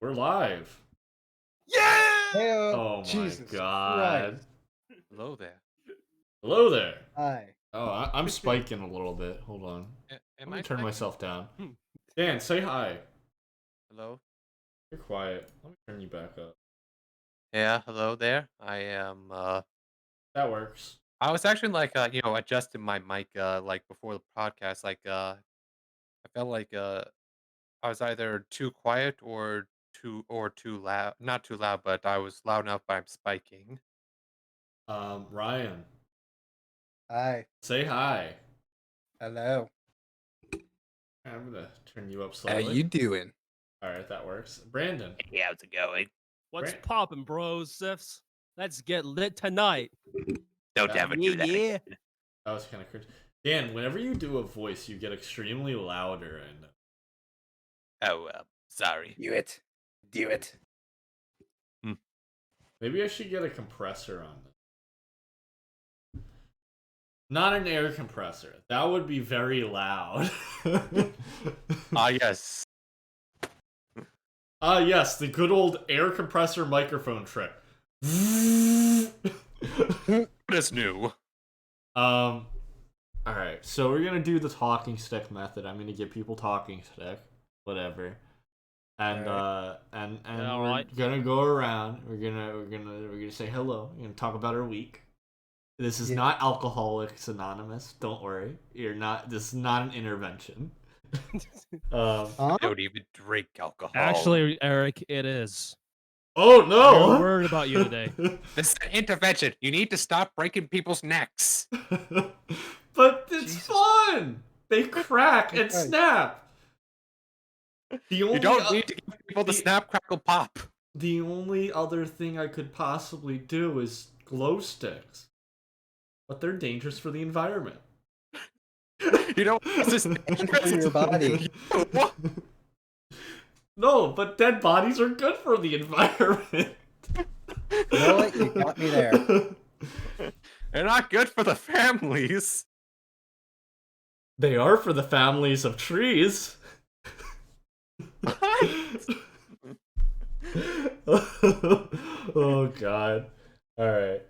We're live. Yeah! Oh my Jesus god. Christ. Hello there. Hello there. Hi. Oh, I'm spiking a little bit. Hold on. Am Let me I turn spiking? myself down. Hmm. Dan, say hi. Hello? You're quiet. Let me turn you back up. Yeah, hello there. I am, That works. I was actually adjusting my mic, before the podcast, I felt like, I was either too quiet or too loud. Not too loud, but I was loud enough, but I'm spiking. Ryan, Hi. say hi. Hello. I'm gonna turn you up How slightly. you doing? Alright, that works. Brandon. Hey, how's it going? What's Right. poppin', bros, Sifs? Let's get lit tonight. Don't Yeah. ever do that. Yeah. That was kind of cringe. Dan, whenever you do a voice, you get extremely louder and Oh, sorry. Do it. Do it. maybe I should get a compressor on this. Not an air compressor. That would be very loud. Yes. Yes, the good old air compressor microphone trick. What is new? Alright, so we're gonna do the talking stick method. I'm gonna give people talking stick, whatever. And and Yeah, we're alright. gonna go around. We're gonna say hello. We're gonna talk about our week. This is Yeah. not Alcoholics Anonymous. Don't worry. This is not an intervention. Huh? I don't even drink alcohol. Actually, Eric, it is. Oh We're no! worried about you today. This is an intervention. You need to stop breaking people's necks. But it's Jesus. fun. They crack and Right. snap. The only You don't need to give people the snap, crackle, pop. The only other thing I could possibly do is glow sticks, but they're dangerous for the environment. You know, this is And for your body. No, but dead bodies are good for the environment. You know what? You got me there. They're not good for the families. They are for the families of trees. Oh god. Alright.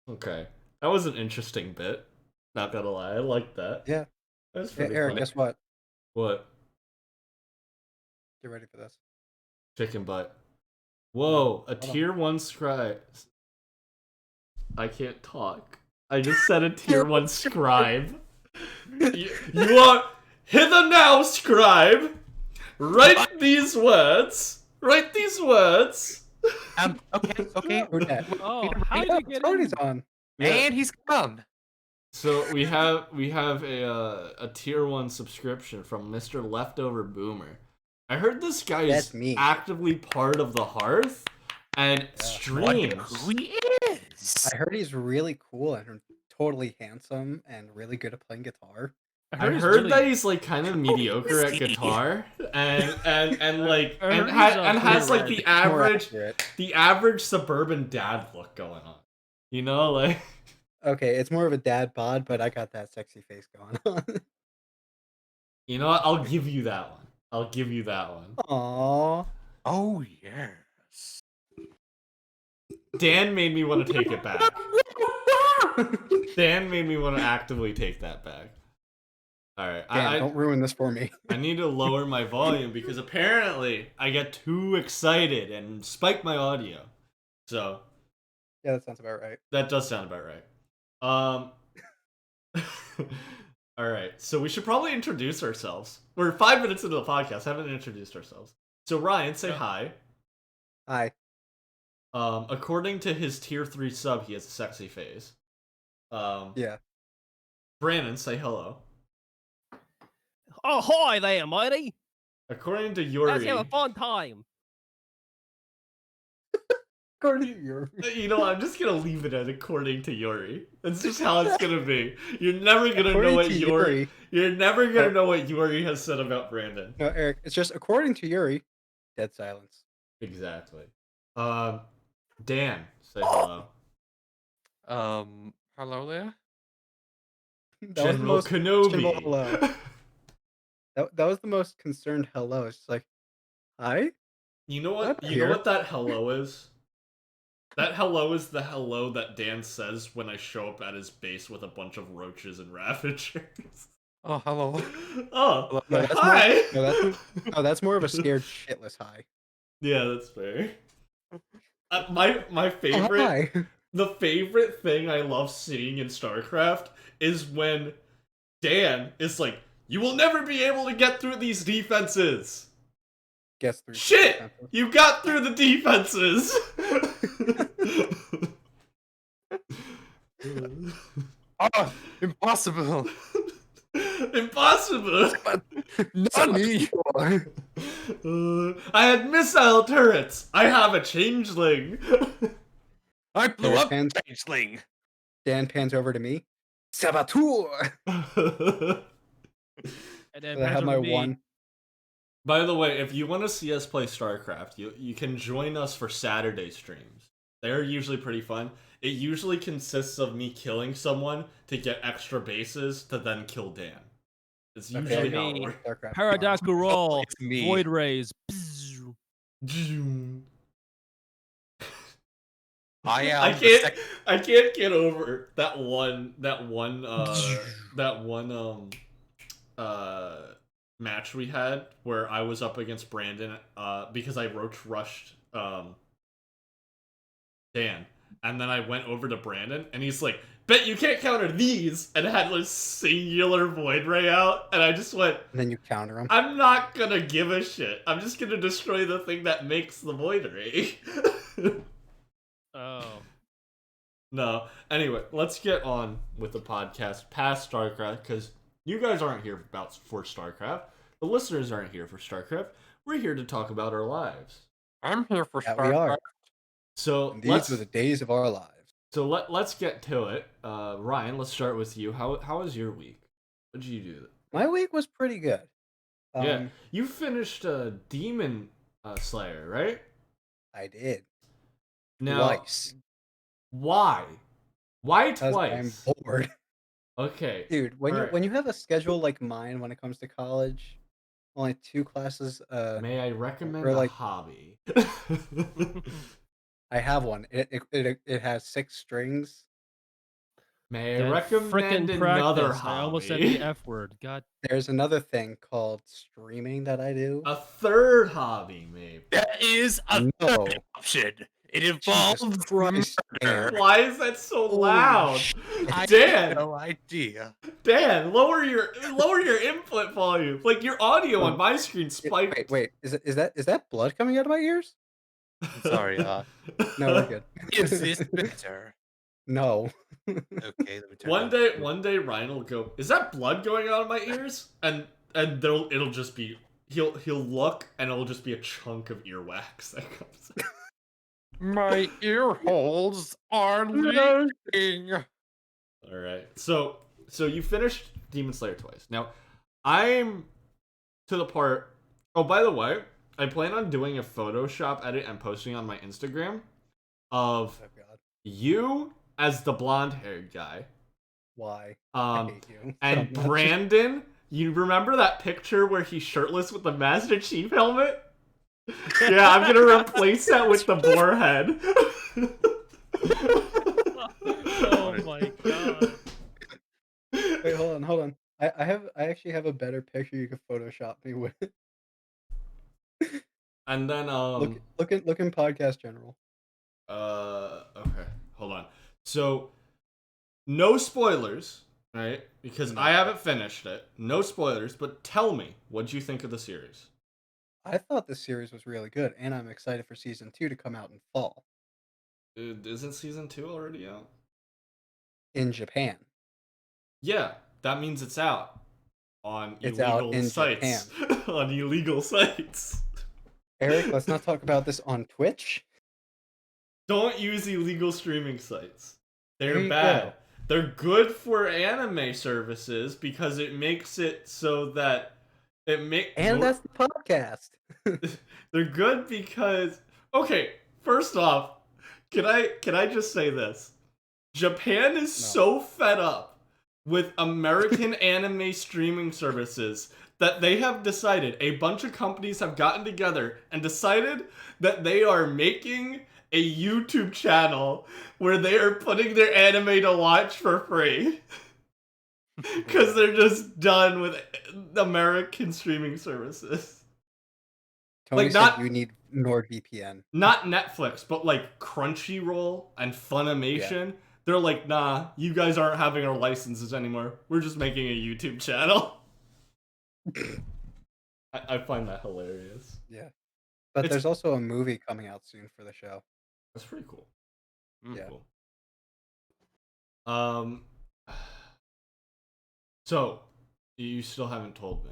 Okay. That was an interesting bit. Not gonna lie, I like that. Yeah. That's Hey, pretty Eric, funny. guess what? What? Get ready for this. Chicken butt. Whoa, a hold on. tier 1 scribe. I can't talk. I just said a tier 1 scribe. You want hither now, scribe. Write these words. Write these words. Okay. Who's that? Oh, how did you get Party's in? on. And he's gone. So we have a tier 1 subscription from Mr. Leftover Boomer. I heard this guy is That's me. actively part of the Hearth and streams. Who he is? I heard he's really cool and totally handsome and really good at playing guitar. I he's heard really- that he's like kind of mediocre at is he? guitar and like I heard and he's, has like pretty the More average accurate. suburban dad look going on. You know, like Okay, it's more of a dad bod, but I got that sexy face going on. you know what? I'll give you that one. I'll give you that one. Aww. Oh yes. Dan made me want to take it back. Dan made me want to actively take that back. All right, Dan, don't ruin this for me. I need to lower my volume because apparently I get too excited and spike my audio. So Yeah, that sounds about right. that does sound about right. All right, so we should probably introduce ourselves. We're 5 minutes into the podcast, haven't introduced ourselves. So Ryan, say hi. Hi. According to his tier 3 sub, he has a sexy face. Yeah. Brandon, say hello. Oh, hi there, matey. According to Let's Yuri, have a fun time. According to your... you know, I'm just gonna leave it at according to Yuri. That's just how it's gonna be. You're never gonna know what Yuri. You're never gonna know what Yuri has said about Brandon. No, Eric, it's just according to Yuri. Dead silence. Exactly. Dan, say hello. Hello there. That was the General most civil hello. Kenobi. That was the most concerned hello. It's just like, hi? You know what? Up You know here. what that hello is? That hello is the hello that Dan says when I show up at his base with a bunch of roaches and ravagers. Oh, hello. Oh, Hello. No, that's hi. more. No, that's more of a scared shitless hi. Yeah, that's fair. My favorite, Hi. the favorite thing I love seeing in StarCraft is when Dan is like, "You will never be able to get through these defenses." Gets through. Shit! You got through the defenses! Ah, impossible. Impossible! Not me. I had missile turrets! I have a changeling! I blew up Pans- Changeling. Dan pans over to me. Saboteur. And then I have Panzer my V. one. By the way, if you want to see us play StarCraft, you can join us for Saturday streams. They're usually pretty fun. It usually consists of me killing someone to get extra bases to then kill Dan. It's Okay. usually how it Me. works. StarCraft. Paradoxical roll. It's me. Void rays. I am. I the can't. sec- I can't get over that one match we had where I was up against Brandon because I roach rushed Dan, and then I went over to Brandon and he's like, "Bet you can't counter these," and had a singular void ray out, and I just went, And then you counter him. "I'm not gonna give a shit. I'm just gonna destroy the thing that makes the void ray." Oh. No. Anyway, let's get on with the podcast past StarCraft, because you guys aren't here for StarCraft. The listeners aren't here for StarCraft. We're here to talk about our lives. I'm here for Yeah, we are. StarCraft. So And these were the days of our lives. let's get to it. Ryan, let's start with you. How was your week? What did you do? My week was pretty good. Yeah, you finished Demon Slayer, right? I did. Now, Twice. why? Why Because I'm twice? bored. Okay. Dude, when Alright. when you have a schedule like mine when it comes to college, only 2 classes, May I recommend or a like hobby? I have one. It has 6 strings. May I That recommend frickin' another practice. I almost said the hobby? F word. God. There's another thing called streaming that I do. A third hobby, maybe. That is a No. third option. It involves Jesus Christ, murder. Dan. Why is that so Holy loud? I Dan! have no idea. Dan, lower your input volume. Like your audio on my screen spiked. Wait. Is that blood coming out of my ears? I'm sorry. No, we're good. Is this better? No. Okay, let me turn One down- day Ryan will go, "Is that blood going out of my ears?" And it'll just be he'll look and it'll just be a chunk of earwax that comes out. My ear holes are leaking. All right. So you finished Demon Slayer twice. Now, I'm to the part. Oh, by the way, I plan on doing a Photoshop edit and posting on my Instagram of Oh god. you as the blonde-haired guy. Why? I Um, hate you. and so much. Brandon, you remember that picture where he's shirtless with the Master Chief helmet? Yeah, I'm gonna replace that with the boar head. Oh my god. Wait, hold on. I actually have a better picture you could Photoshop me with. And then Look in podcast general. okay, hold on. So no spoilers, right? Because No. I haven't finished it. No spoilers, but tell me, what'd you think of the series? I thought this series was really good, and I'm excited for season 2 to come out in fall Isn't season 2 already out? in Japan. Yeah, that means it's out on It's out illegal in sites. On illegal sites. Eric, let's not talk about this on Twitch. Don't use illegal streaming sites. There They're you bad. go. They're good for anime services because it makes it so that And that's the podcast. they're good because okay, first off, can I just say this? Japan is No. so fed up with American anime streaming services that they have decided, a bunch of companies have gotten together and decided that they are making a YouTube channel where they are putting their anime to watch for free. Because they're just done with American streaming services. Tony Like, said not- you need NordVPN. Not Netflix, but like Crunchyroll and Funimation. They're like, nah, you guys aren't having our licenses anymore. We're just making a YouTube channel. I find that hilarious. Yeah. But It's- there's also a movie coming out soon for the show. That's pretty cool. Yeah. Cool. So, you still haven't told me.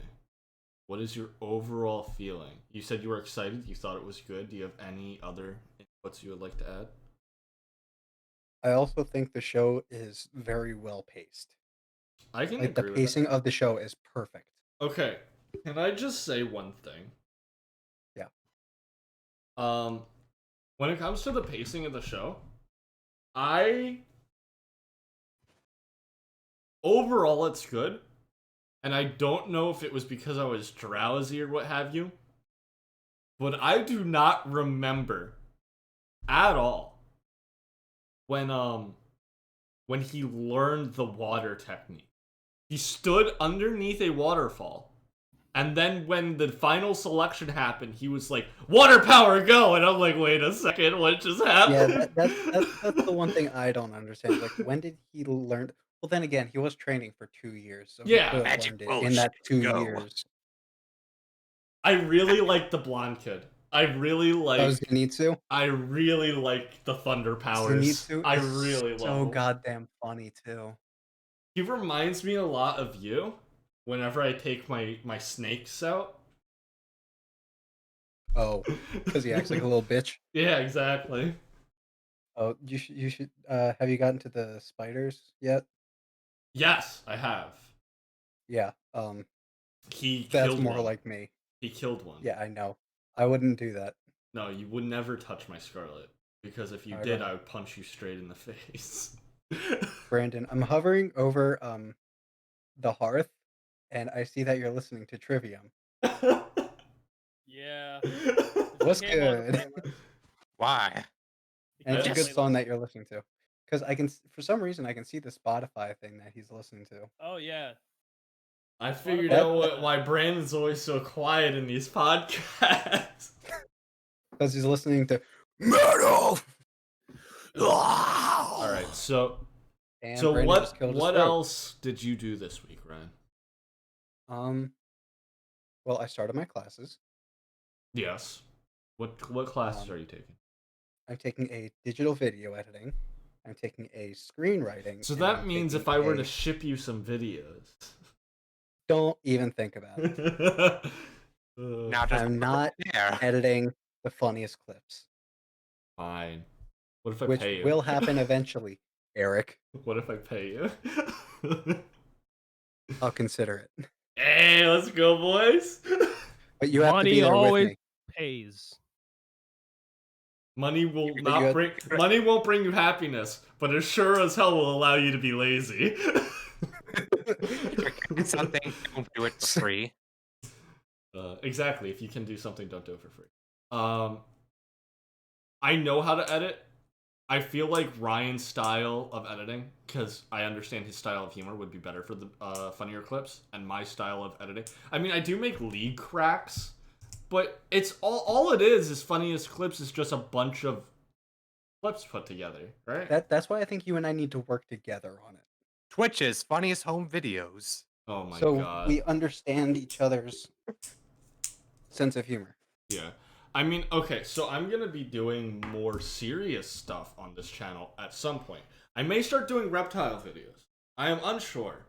What is your overall feeling? You said you were excited. You thought it was good. Do you have any other inputs you would like to add? I also think the show is very well paced. I can Like the agree with pacing of the show is perfect. that. Okay, can I just say one thing? Yeah. When it comes to the pacing of the show, overall it's good. And I don't know if it was because I was drowsy or what have you, but I do not remember at all when he learned the water technique. He stood underneath a waterfall, and then when the final selection happened, he was like, "Water power, go!" And I'm like, "Wait a second, what just happened?" Yeah, that's the one thing I don't understand. Like, when did he learn? Well, then again, he was training for 2 years, so Yeah. he could have Magic learned it in that bullshit, 2 go. years. I really like the blonde kid. I really like. Zenitsu. I really like the thunder powers. Zenitsu I is really love so him. goddamn funny too. He reminds me a lot of you whenever I take my snakes out. Oh, because he acts like a little bitch. Yeah, exactly. Oh, you should have you gotten to the spiders yet? Yes, I have. Yeah. He That's killed more one. like me. He killed one. Yeah, I know. I wouldn't do that. No, you would never touch my Scarlet. Because if you I did, don't. I would punch you straight in the face. Brandon, I'm hovering over the Hearth, and I see that you're listening to Trivium. Yeah. What's Came on the good? playlist. Why? And it's a Yes. good song that you're listening to. Because I can, for some reason, I can see the Spotify thing that he's listening to. Oh yeah. I figured That- out why Brandon's always so quiet in these podcasts. Because he's listening to metal. All right, so And so Brandon just killed his what throat. else did you do this week, Ryan? Well, I started my classes. Yes. What classes Um, are you taking? I'm taking a digital video editing. I'm taking a screenwriting. So and that I'm means if taking I were a- to ship you some videos. don't even think about it. Now just I'm not there. editing the funniest clips, Fine. What if I which pay you? will happen eventually. Eric, What if I pay you? I'll consider it. Hey, let's go, boys. But you have to Money be there always with me. pays. Money will you not had- bring money won't bring you happiness, but it sure as hell will allow you to be lazy. If you're good at something, don't do it for free. Exactly. If you can do something, don't do it for free. I know how to edit. I feel like Ryan's style of editing, because I understand his style of humor would be better for the funnier clips, and my style of editing. I mean, I do make league cracks, but it's all it is funniest clips is just a bunch of clips put together, right? That's why I think you and I need to work together on it. Twitch's funniest home videos. Oh my So god. we understand each other's sense of humor. Yeah. I mean, okay, so I'm gonna be doing more serious stuff on this channel at some point. I may start doing reptile videos. I am unsure.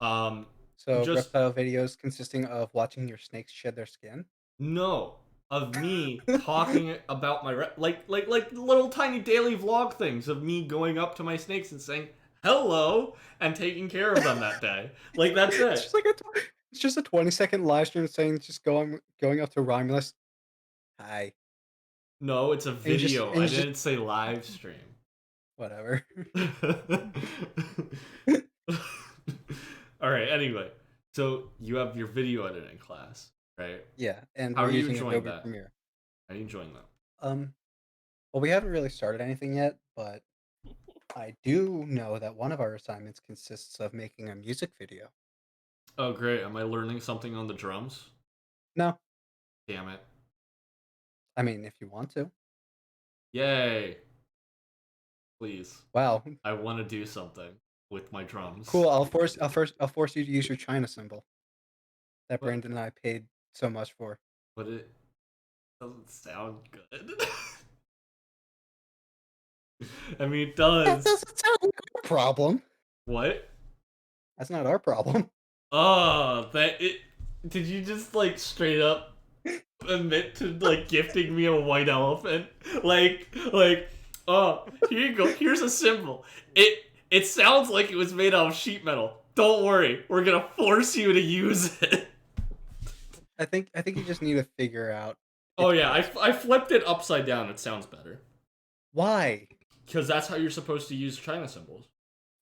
So Just- reptile videos consisting of watching your snakes shed their skin. No, of me talking about my like little tiny daily vlog things of me going up to my snakes and saying hello and taking care of them that day. Like that's It's it. just like it's just a 20-second live stream saying just going up to Romulus. Hi. No, it's a you just- video. and you I just- didn't say live stream. Whatever. All right. Anyway, So you have your video editing class, right? Yeah, and How we're are you using enjoying Adobe that? Premiere. How are you enjoying that? Well, we haven't really started anything yet, but I do know that one of our assignments consists of making a music video. Oh, great. Am I learning something on the drums? No, Damn it. I mean, if you want to. Yay. Please. Wow, I want to do something with my drums. cool. I'll force you to use your China symbol that What? Brandon and I paid so much for. But it doesn't sound good. I mean, it That does. doesn't sound like our problem. What? That's not our problem. Oh, that it. Did you just like straight up admit to like gifting me a white elephant? Oh, here you go. Here's a symbol. It sounds like it was made out of sheet metal. Don't worry, we're gonna force you to use it. I think you just need to figure out Oh yeah, I flipped it upside down. It sounds better why. because that's how you're supposed to use China symbols.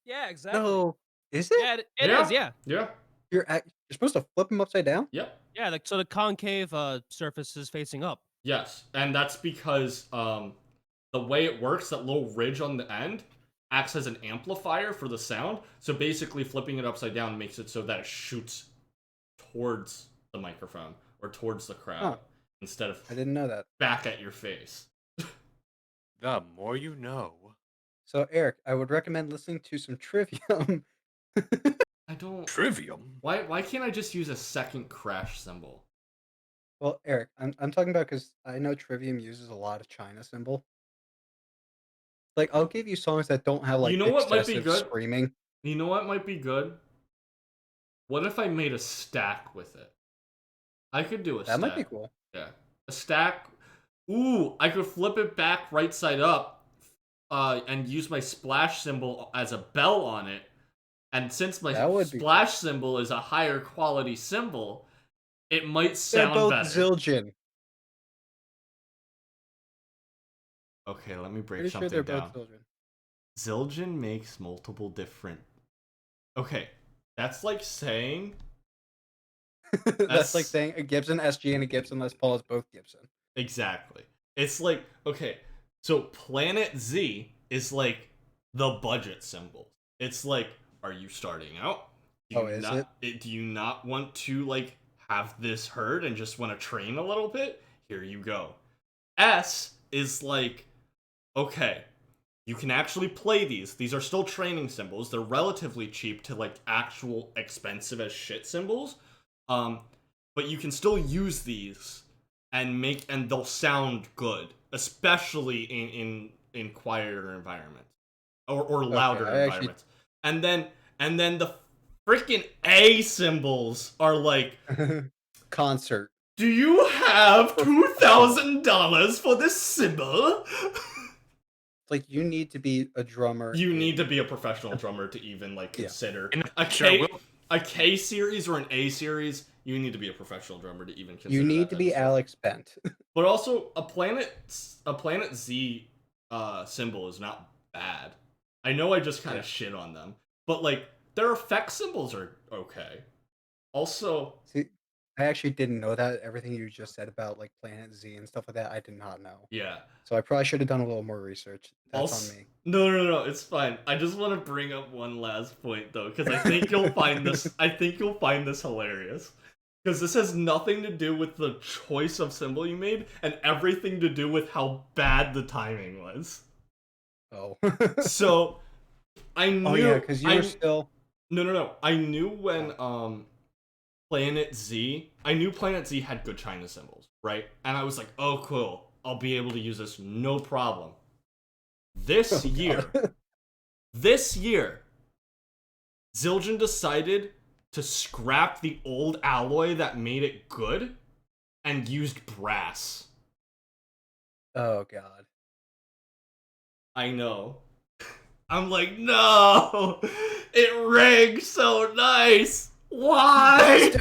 Yeah, exactly. No, is it? Yeah, it is. Yeah. Yeah. You're supposed to flip them upside down. Yep. Yeah, so the concave surface is facing up. Yes, and that's because the way it works, that little ridge on the end acts as an amplifier for the sound. So basically, flipping it upside down makes it so that it shoots towards the microphone or towards the crowd instead of I didn't know that. back at your face. The more you know. So Eric, I would recommend listening to some Trivium. I don't. Trivium. Why can't I just use a second crash symbol? Well, Eric, I'm talking about because I know Trivium uses a lot of China symbol. Like, I'll give you songs that don't have like You know what might be excessive good? screaming. You know what might be good? What if I made a stack with it? I could do a That stack. might be cool. Yeah. A stack. Ooh, I could flip it back right side up and use my splash symbol as a bell on it. And since my That would be splash symbol is a higher quality symbol, it might They're sound both better. Zildjian. Okay, let me break Pretty sure something they're down. both Zildjian. Zildjian makes multiple different... Okay, that's like saying... That's like saying a Gibson SG and a Gibson Les Paul is both Gibson. Exactly. It's like, okay, so Planet Z is like the budget symbol. It's like, are you starting out? Do you not want to like have this heard and just want to train a little bit? Here you go. S is like, okay, you can actually play these. These are still training symbols. They're relatively cheap to like actual expensive as shit symbols. But you can still use these and they'll sound good, especially in quieter environments or louder environments. And then the freaking A symbols are like Concert. Do you have $2,000 for this symbol? Like, you need to be a drummer. You need to be a professional drummer to even like consider Yeah. a K series or an A series. You need to be a professional drummer to even consider. You need that to be Alex Bent. But also a Planet Z symbol is not bad. I know I just kind of shit on them, but like their effect symbols are okay. Also, See, I actually didn't know that. Everything you just said about like Planet Z and stuff like that, I did not know. yeah. So I probably should have done a little more research. That's Also, on me. No, it's fine. I just want to bring up one last point though, because I think you'll find this. I think you'll find this hilarious. Because this has nothing to do with the choice of symbol you made, and everything to do with how bad the timing was. Oh. So, I knew. Oh yeah, because you were still. No. I knew when Planet Z. I knew Planet Z had good China symbols, right? And I was like, oh cool, I'll be able to use this no problem. This year, Zildjian decided to scrap the old alloy that made it good and used brass. Oh god. I know. I'm like, no! It rang so nice! Why?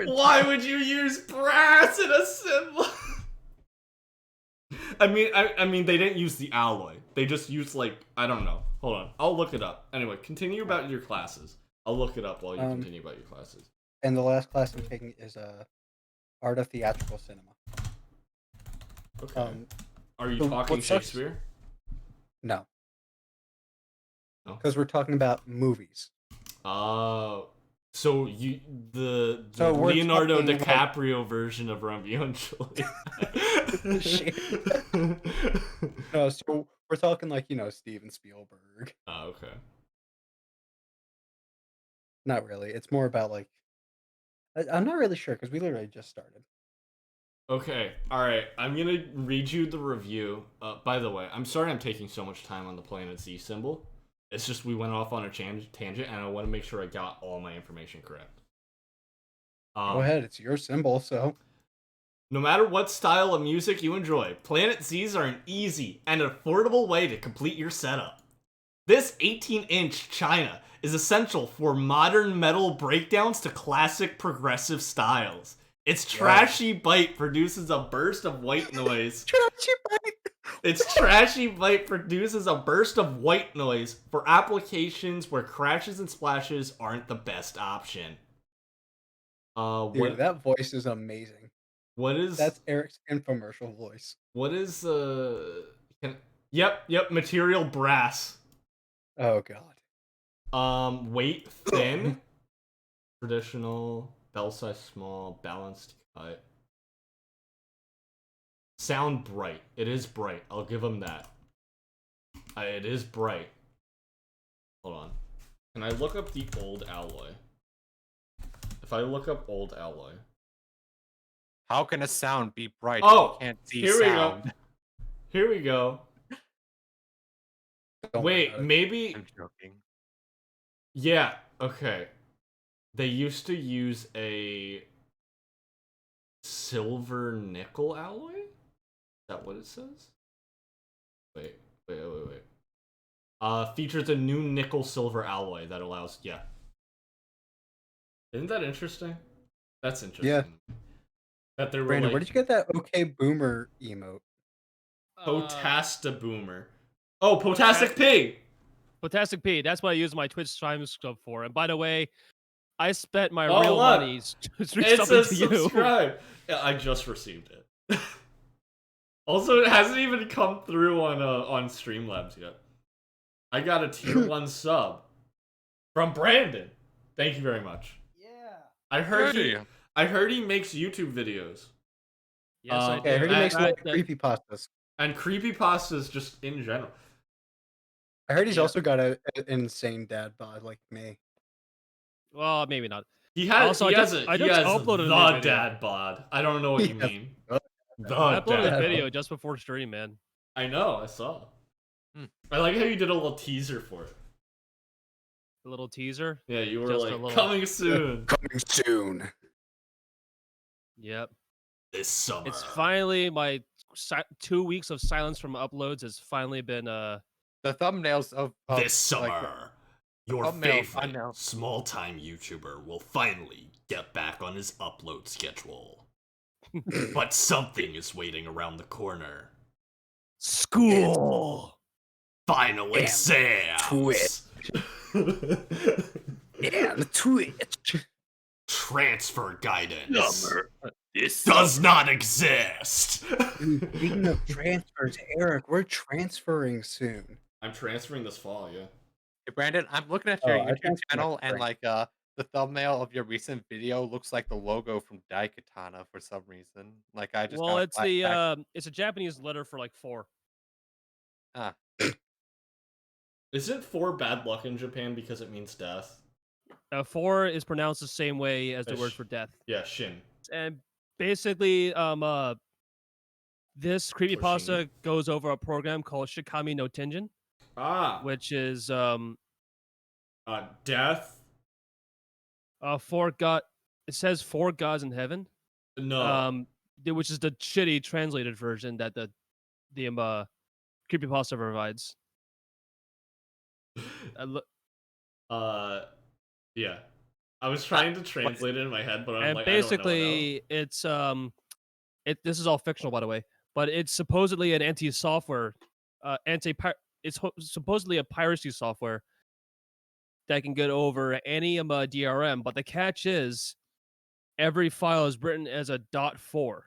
Why would you use brass in a symbol? I mean, they didn't use the alloy. They just used like, I don't know. Hold on, I'll look it up. Anyway, continue about your classes. I'll look it up while you continue about your classes. And the last class I'm taking is art of theatrical cinema. Okay. Are you so talking what sucks- Shakespeare? No, No. because we're talking about movies. So the So we're Leonardo talking, like- DiCaprio version of Romeo and Juliet. No, so we're talking like Steven Spielberg. Oh, okay. Not really. It's more about like I'm not really sure because we literally just started. Okay, alright, I'm gonna read you the review. By the way, I'm sorry I'm taking so much time on the Planet Z symbol. It's just we went off on a tangent, and I want to make sure I got all my information correct. Go ahead, it's your symbol, so. No matter what style of music you enjoy, Planet Zs are an easy and affordable way to complete your setup. This 18-inch China is essential for modern metal breakdowns to classic progressive styles. Its trashy bite produces a burst of white noise. Its trashy bite produces a burst of white noise for applications where crashes and splashes aren't the best option. Dude, that voice is amazing. What is... That's Eric's infomercial voice. What is, Yep, material brass. Oh, God. Weight thin. Traditional. Bell size small. Balanced cut. Sound bright. It is bright. I'll give him that. It is bright. Hold on. Can I look up the old alloy? If I look up old alloy. How can a sound be bright? Oh, if you can't see here sound? we go. Here we go. Don't worry Wait, about it. maybe... I'm joking. Yeah, okay. They used to use a silver nickel alloy? Is that what it says? Wait. Features a new nickel silver alloy that allows... Yeah. Isn't that interesting? That's interesting. Yeah. That there were Brandon, like... where did you get that okay boomer emote? Potasta Boomer. Oh, Potastic P! Potastic P. That's what I use my Twitch stream stuff for. And by the way, I spent my Oh, real look. money It subbing says to you. subscribe. Yeah, I just received it. Also, it hasn't even come through on Streamlabs yet. I got a tier 1 sub from Brandon. Thank you very much. Yeah. I heard Hey. he makes YouTube videos. Yes, I Yeah, did. I heard he makes That- creepypastas. And creepypastas just in general. I heard he's Yeah. also got an insane dad bod like me. Well, maybe not. He has Also, he I has just- a I he just has uploaded a new the video. dad bod. I don't know what you Yes. mean. The The I uploaded dad a video bod. just before stream, man. I know, I saw. Hmm. I like how you did a little teaser for it. A little teaser. Yeah, you were Just a like, little- coming soon. Coming soon. Yep. This summer. It's finally my 2 weeks of silence from uploads has finally been The thumbnails of This summer. like, Your thumbnails, I favorite know. small-time YouTuber will finally get back on his upload schedule. But something is waiting around the corner. school. Final And exams! And Twitch. Transfer guidance This does not exist! Speaking of transfers, Eric, we're transferring soon. I'm transferring this fall, yeah. Hey, Brandon, I'm looking at your Oh, I YouTube transferred channel next and spring. like the thumbnail of your recent video looks like the logo from Daikatana for some reason. Like I just Well, got it's the it's a Japanese letter for like 4. Isn't 4 bad luck in Japan because it means death? 4 is pronounced the same way as the word Ish. for death. Yeah, Shin. And basically, this creepypasta goes over a program called Shikami no Tenjin, Ah! which is Death? 4 god. It says 4 gods in heaven. No. Which is the shitty translated version that the creepypasta provides. Yeah. I was trying to translate it in my head, but I'm And like, I don't know basically, it's this is all fictional, by the way, but it's supposedly an anti-software, supposedly a piracy software that can get over any DRM. But the catch is, every file is written as a .4.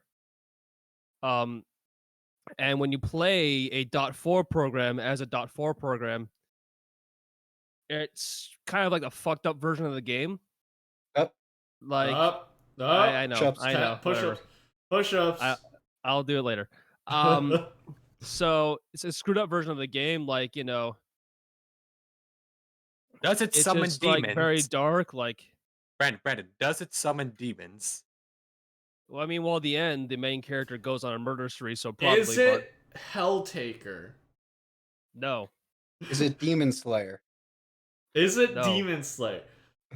And when you play a .4 program as a .4 program, it's kind of like a fucked up version of the game. Up, Like Up, I up. know, push-ups, I know, whatever. Push-ups. I'll do it later. So it's a screwed up version of the game. Like Does it it's summon just like very demons? dark. Like, Brandon, does it summon demons? well, I mean, well, at the end, the main character goes on a murder spree, so Is probably, but it Helltaker? no, is it Demon Slayer? Is it No. Demon Slayer?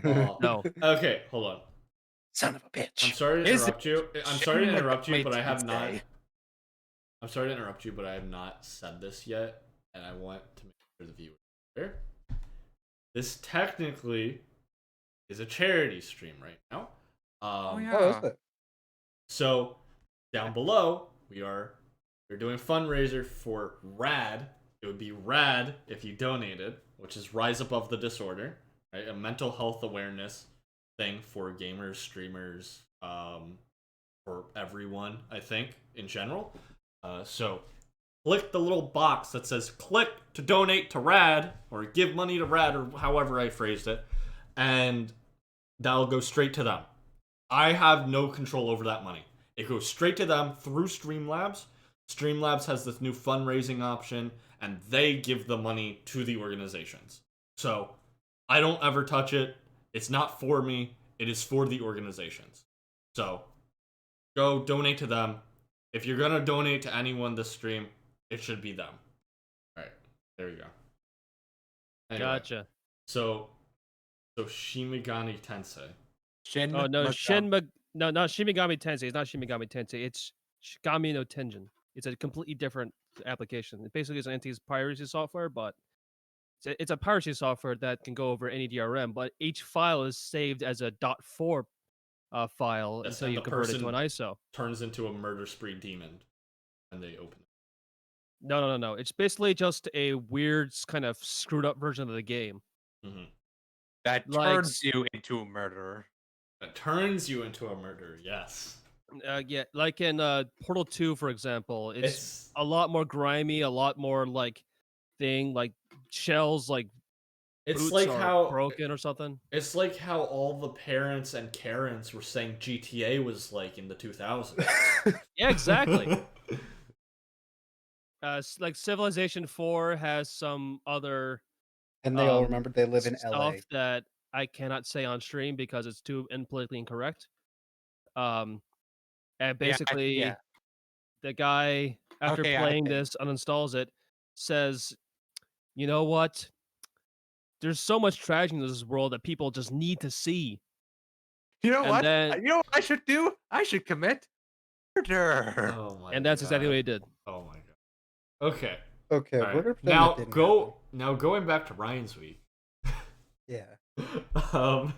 Oh. no. Okay, hold on. Son of a I'm bitch. sorry to Is it interrupt you. I'm sorry to Shin interrupt you, Megami but I have not. Tensei? I'm sorry to interrupt you, but I have not said this yet, and I want to make sure the viewers are clear. This technically is a charity stream right now. Oh yeah. Oh, is it? So down below, we're doing a fundraiser for RAD. It would be RAD if you donated, which is Rise Above the Disorder, right? A mental health awareness thing for gamers, streamers, for everyone, I think, in general. So click the little box that says click to donate to RAD or give money to RAD or however I phrased it, and that'll go straight to them. I have no control over that money. It goes straight to them through Streamlabs. Streamlabs has this new fundraising option, and they give the money to the organizations. So I don't ever touch it. It's not for me. It is for the organizations. So go donate to them. If you're gonna donate to anyone this stream, it should be them. All right, there you go. Anyway, Gotcha. So Shin Megami Tensei. Shin Oh no, Megami- no, not Shin Megami Tensei. It's not Shin Megami Tensei. It's Shigami no Tenjin. It's a completely different application. It basically is an anti-piracy software, but it's a piracy software that can go over any DRM. But each file is saved as a .4 file Yes, until and you the convert it to person an ISO. turns into a murder spree demon, and they open it. No. It's basically just a weird, kind of screwed up version of the game. Mm-hmm. that Like, turns you into a murderer. That turns you into a murderer. Yes, yeah, like in Portal 2, for example, it's it's a lot more grimy, a lot more like shells, like boots like are how broken or something. it's like how all the parents and Karens were saying GTA was like in the 2000s. Yeah, exactly. Like Civilization 4 has some other And they all remembered they live in stuff LA. that I cannot say on stream because it's too politically incorrect. And basically, yeah. the guy, after Okay, I playing think- this, uninstalls it, says, "You know what? There's so much tragedy in this world that people just need to see." You know And what? then- You know what I should do? I should commit murder. Oh my! And that's exactly God. what he did. Oh my god. Okay. Okay, All right. we're gonna pretend Now it didn't go. Now going back to Ryan's week. happen. Yeah. um.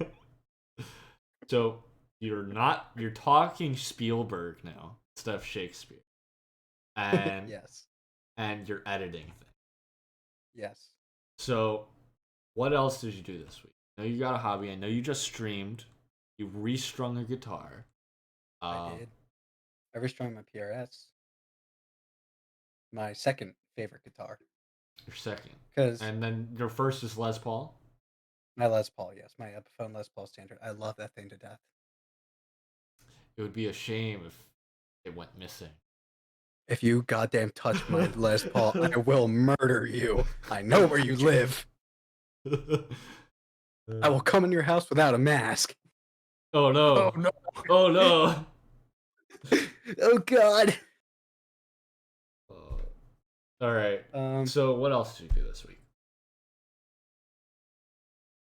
So you're talking Spielberg now instead of Shakespeare, and Yes. and you're editing things. Yes. So, what else did you do this week? I know you got a hobby. I know you just streamed. You restrung a guitar. I did. I restrung my PRS. My second favorite guitar. Your second, Because and then your first is Les Paul. my Les Paul, yes. My Epiphone Les Paul Standard. I love that thing to death. It would be a shame if it went missing. If you goddamn touch my Les Paul, I will murder you. I know where you live. I will come in your house without a mask. Oh no! Oh no! Oh no! Oh god. All right. So what else did you do this week?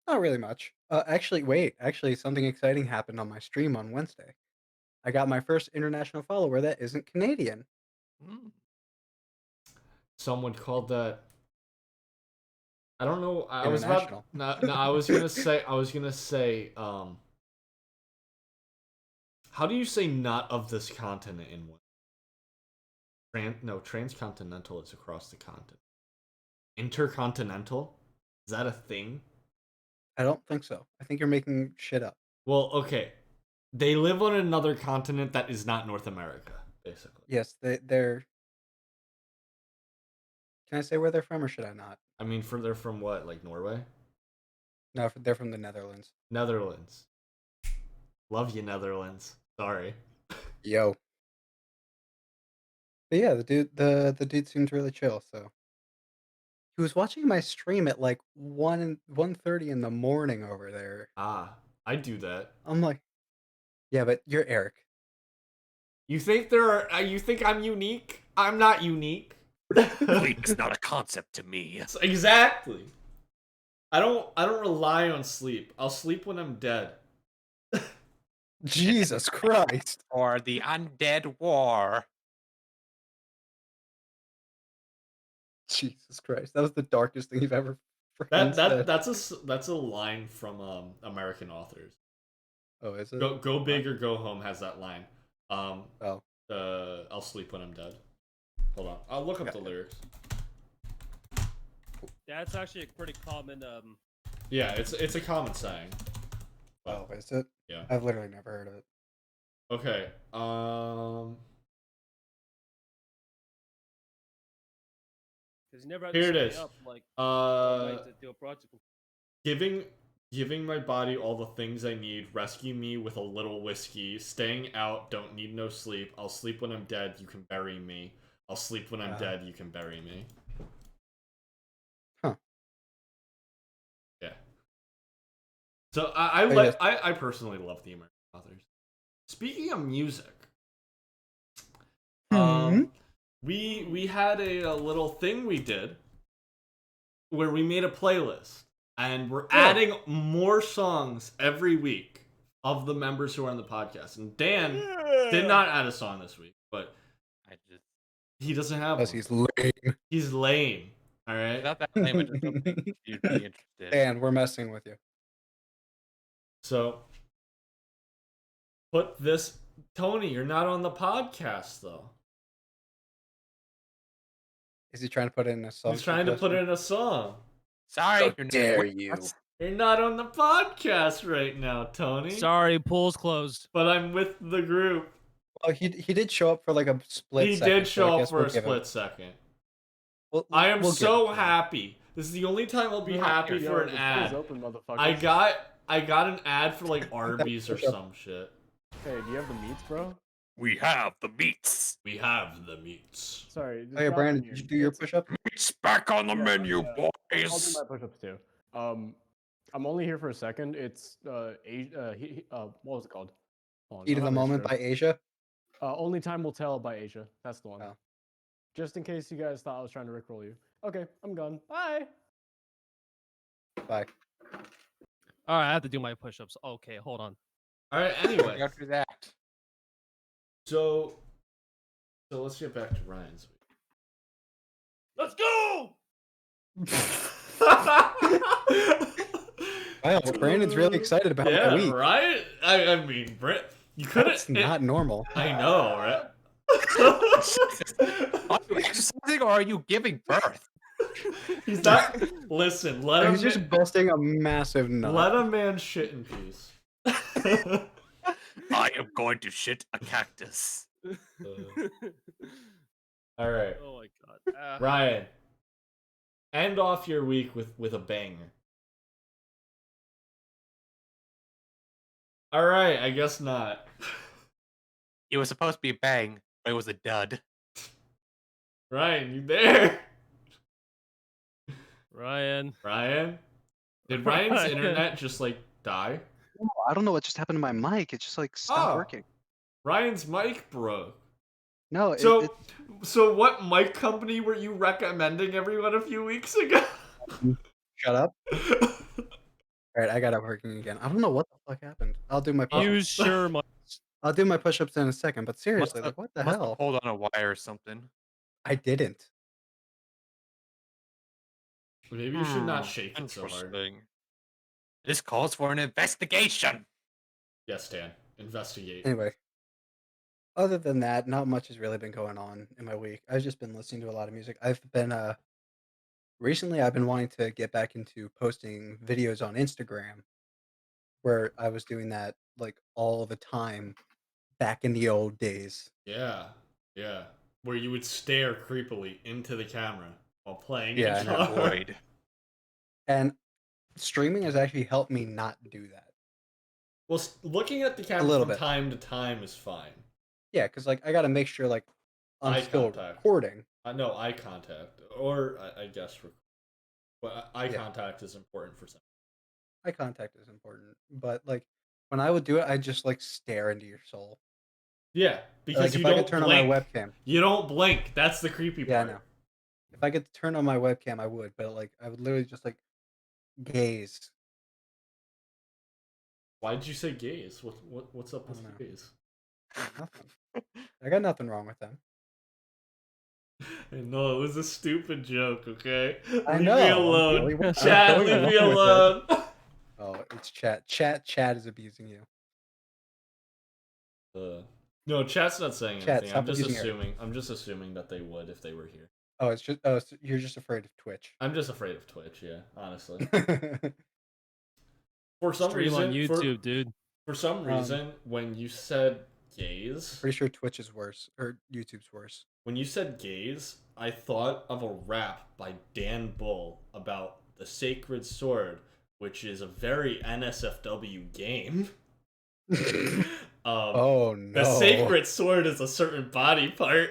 Not really much. Actually, something exciting happened on my stream on Wednesday. I got my first international follower that isn't Canadian. Mm. Someone called that. I don't know. I was about. International. No, I was gonna say. How do you say not of this continent in one? Transcontinental is across the continent. Intercontinental? Is that a thing? I don't think so. I think you're making shit up. Well, okay. They live on another continent that is not North America, basically. Yes, they're. Can I say where they're from, or should I not? I mean, they're from what, like Norway? No, they're from the Netherlands. Netherlands. Love you, Netherlands. Sorry. Yo. But yeah, the dude seemed really chill. So he was watching my stream at like 1:30 in the morning over there. Ah, I do that. I'm like, yeah, but you're Eric. You think you think I'm unique? I'm not unique. Sleep is not a concept to me. Exactly. I don't rely on sleep. I'll sleep when I'm dead. Jesus Christ. Or the undead war. Jesus Christ. That was the darkest thing you've ever freaking said. That's a line from American authors. Oh, is it? Go big or go home has that line. Oh. I'll sleep when I'm dead. Hold on. I'll look up the lyrics. That's actually a pretty common. Yeah, it's a common saying. Oh, is it? Yeah. I've literally never heard of it. Okay. Because you never had Here to it stay is. up like all night to do a project. Giving my body all the things I need. Rescue me with a little whiskey. Staying out. Don't need no sleep. I'll sleep when I'm dead. You can bury me. I'll sleep when I'm dead. You can bury me. Huh. Yeah. So I personally love the American authors. Speaking of music, we had a little thing we did where we made a playlist, and we're adding more songs every week of the members who are on the podcast. And Dan did not add a song this week, but he doesn't have one. He's lame. He's lame. All right. Not that lame, I just don't think you'd be interested. Dan, we're messing with you. So put this, Tony. You're not on the podcast though. Is he trying to put it in a song? He's trying to put it in a song. Sorry, How dare you? You're not on the podcast right now, Tony. Sorry, pool's closed. But I'm with the group. Well, he did show up for like a split second. He did show up for a split second. I am so happy. This is the only time I'll be happy for an ad. I got an ad for like Arby's or some shit. Hey, do you have the meats, bro? We have the meats. We have the meats. Sorry. Oh yeah, Brandon, did you do your push-up? Meats back on the menu, I'll do boys. my push-ups too. I'm only here for a second. It's what was it called? Heat of the Moment by Asia. Only Time Will Tell by Asia. That's the one. Oh. Just in case you guys thought I was trying to rickroll you. Okay, I'm gone. Bye. Bye. All right, I have to do my push-ups. Okay, hold on. All right. Anyway, After that. so let's get back to Ryan's week. Let's go! Wow, Brandon's really excited about my week. Right? I mean, Brent, you couldn't. That's not normal. I know, right? Are you exercising or are you giving birth? He's not. Listen, let him. He's just busting a massive nut. Let a man shit in peace. I am going to shit a cactus. All right, Oh my god. Ryan. End off your week with a banger. All right, I guess not. It was supposed to be a bang, but it was a dud. Ryan, you there? Ryan. Did Ryan's internet just like die? I don't know what just happened to my mic. It just like stopped working. Ryan's mic broke. No, So what mic company were you recommending everyone a few weeks ago? Shut up. All right, I got it working again. I don't know what the fuck happened. I'll do my push-ups. I'll do my push-ups in a second. But seriously, like what the hell? Hold on a wire or something. I didn't. Maybe you should not shake it so hard. Interesting. This calls for an investigation. Yes, Dan. Investigate. Anyway, other than that, not much has really been going on in my week. I've just been listening to a lot of music. Recently I've been wanting to get back into posting videos on Instagram. where I was doing that like all the time back in the old days. Yeah, yeah. Where you would stare creepily into the camera while playing Yeah, I Into the know. guitar. void. And streaming has actually helped me not do that. Well, looking at the camera little from bit. time to time is fine. Yeah, because like I gotta make sure like I'm Eye still contact. recording. No, eye contact, or I guess, but eye Yeah. contact is important for some. Eye contact is important, but like when I would do it, I just like stare into your soul. Yeah, because Like you if I could don't turn on my blink. webcam. You don't blink. That's the creepy Yeah, I part. know. If I could turn on my webcam, I would, but like I would literally just like gaze. Why did you say gays? What's up I with don't know. gays? Nothing. I got nothing wrong with them. No, it was a stupid joke. Okay, I leave know. me I'm alone. really- I'm Chat, going leave me along with it. alone. Oh, it's chat. Chat is abusing you. No, chat's not saying Chat, anything. stop I'm just abusing Eric. assuming. I'm just assuming that they would if they were here. Oh, it's just so you're just afraid of Twitch. I'm just afraid of Twitch. Yeah, honestly. For some Stream reason, on YouTube, dude. For some reason, when you said gays, Pretty sure Twitch is worse or YouTube's worse. when you said gays, I thought of a rap by Dan Bull about the Sacred Sword, which is a very NSFW game. Oh no! The Sacred Sword is a certain body part,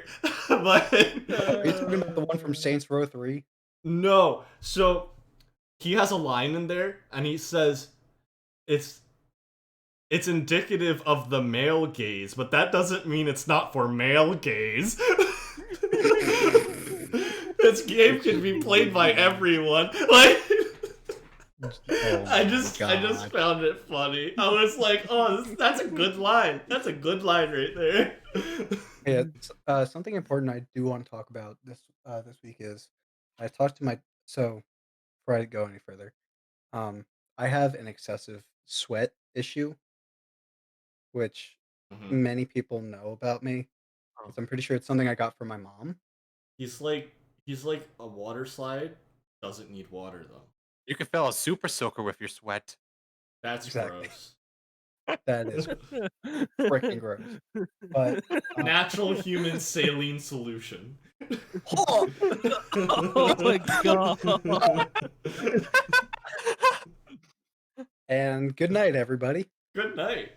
but Are you talking about the one from Saints Row 3? no. So he has a line in there, and he says, "It's indicative of the male gaze, but that doesn't mean it's not for male gaze." This game can be played by everyone. Like, I just found it funny. I was like, "Oh, that's a good line. That's a good line right there." Yeah, something important I do want to talk about this week is I talked to my before I go any further, I have an excessive sweat issue, which Mhm. many people know about me. Oh. 'Cause I'm pretty sure it's something I got from my mom. He's like a water slide. Doesn't need water though. You can fill a super soaker with your sweat. That's Exactly. gross. That is freaking gross. But Natural human saline solution. Oh my god. and good night, everybody. Good night.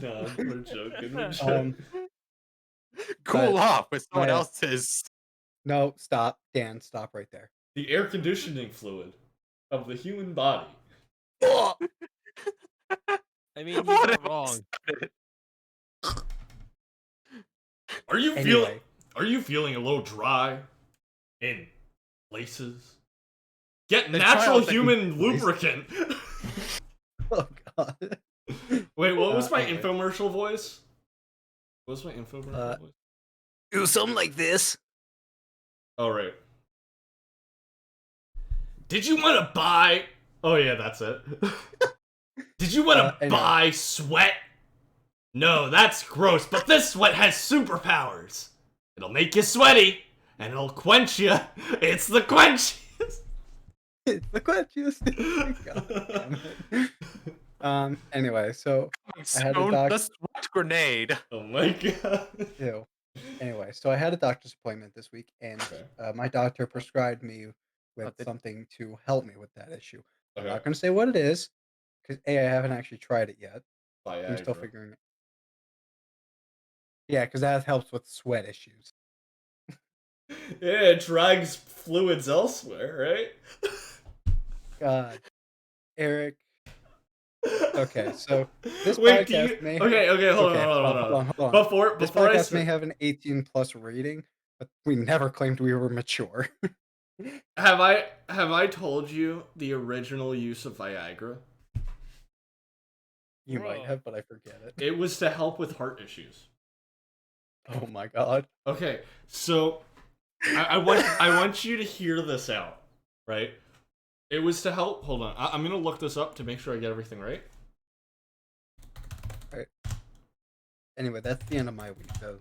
No, we're joking. We're joking. Cool But off with someone my, else's. No, stop, Dan. Stop right there. The air conditioning fluid of the human body. I mean, you're What not if I wrong. said it? Are you Anyway. feeling a little dry in places? Get Then try natural out the- human lubricant. Oh god. Wait, what was my anyway. infomercial voice? What was my infomercial voice? Do something like this. Oh, right. Did you want to buy? Oh yeah, that's it. Did you want to anyway. buy sweat? No, that's gross. But this sweat has superpowers. It'll make you sweaty, and it'll quench you. It's the quench. It's the quenchiest. God damn it. Anyway, so I had a Stone doc- the sweat grenade. Oh my god. Ew. Anyway, so I had a doctor's appointment this week, and Okay. my doctor prescribed me with did- something to help me with that issue. I'm Okay. not going to say what it is, because I haven't actually tried it yet. I'm still Viagra. figuring it. Yeah, because that helps with sweat issues. Yeah, it drags fluids elsewhere, right? God, Eric. Okay, so this Wait, podcast may Okay, hold Okay, on. hold on. Before This I podcast may have an 18+ rating, but we never claimed we were mature. have I told you the original use of Viagra? You might Bro. have, but I forget it. It was to help with heart issues. Oh my god. Okay, so I want you to hear this out, right? It was to help. Hold on, I'm gonna look this up to make sure I get everything right. Anyway, that's the end of my week, though.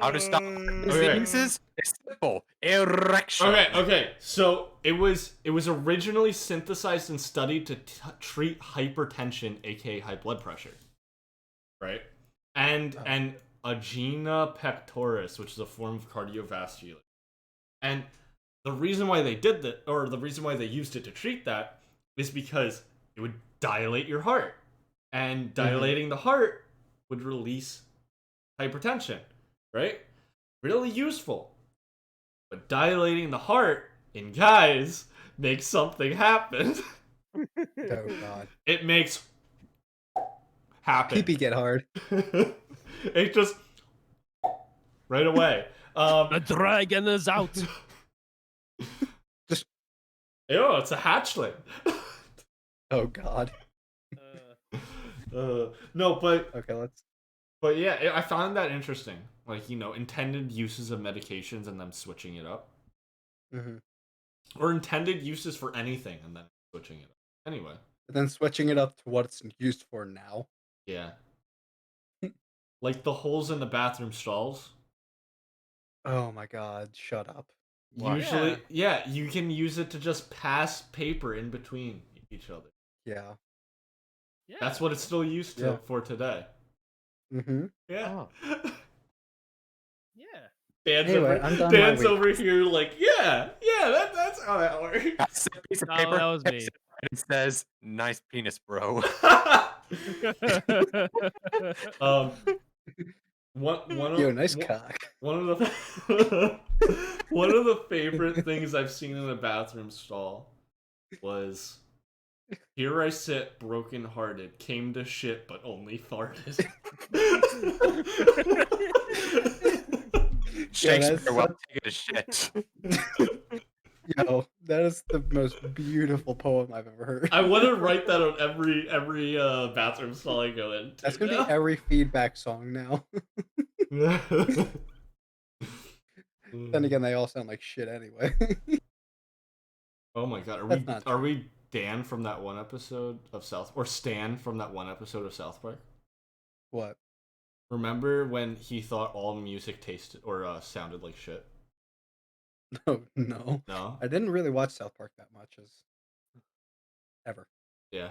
How to stop Okay. diseases? It's simple. Erection. Okay. So it was originally synthesized and studied to treat hypertension, aka high blood pressure, right? And angina pectoris, which is a form of cardiovascular. And the reason why they did that, or the reason why they used it to treat that, is because it would dilate your heart, and dilating the heart would release hypertension, right? Really useful. But dilating the heart in guys makes something happen. Oh god. It makes happen. Pee get hard. It just right away. The dragon is out. Ew, it's a hatchling. Oh god. No, but Okay, let's. yeah, I found that interesting. Like, intended uses of medications and them switching it up. Mhm. Or intended uses for anything and then switching it up. Anyway. But then switching it up to what it's used for now. Yeah. Like the holes in the bathroom stalls. Oh my god, shut up. What? Usually, yeah, you can use it to just pass paper in between each other. Yeah. Yeah. That's what it's still used to Yeah. for today. Mm-hmm. Yeah. Yeah. Dan's Anyway, over, I'm done Dan's my week. over here like, that's how that works. That's a piece of No, paper. that was me. And it says, "Nice penis, bro." One Yo, of nice cock. one of the one of the favorite things I've seen in a bathroom stall was, "Here I sit, broken-hearted, came to shit, but only farted." Shakespeare while such- taking a shit. Yo, that is the most beautiful poem I've ever heard. I want to write that on every bathroom stall I go in. That's gonna be every feedback song now. Then again, they all sound like shit anyway. Oh my god, That's not are true. we Dan from that one episode of Stan from that one episode of South Park? What? Remember when he thought all music tasted or sounded like shit? No, no. No? I didn't really watch South Park that much as ever. Yeah.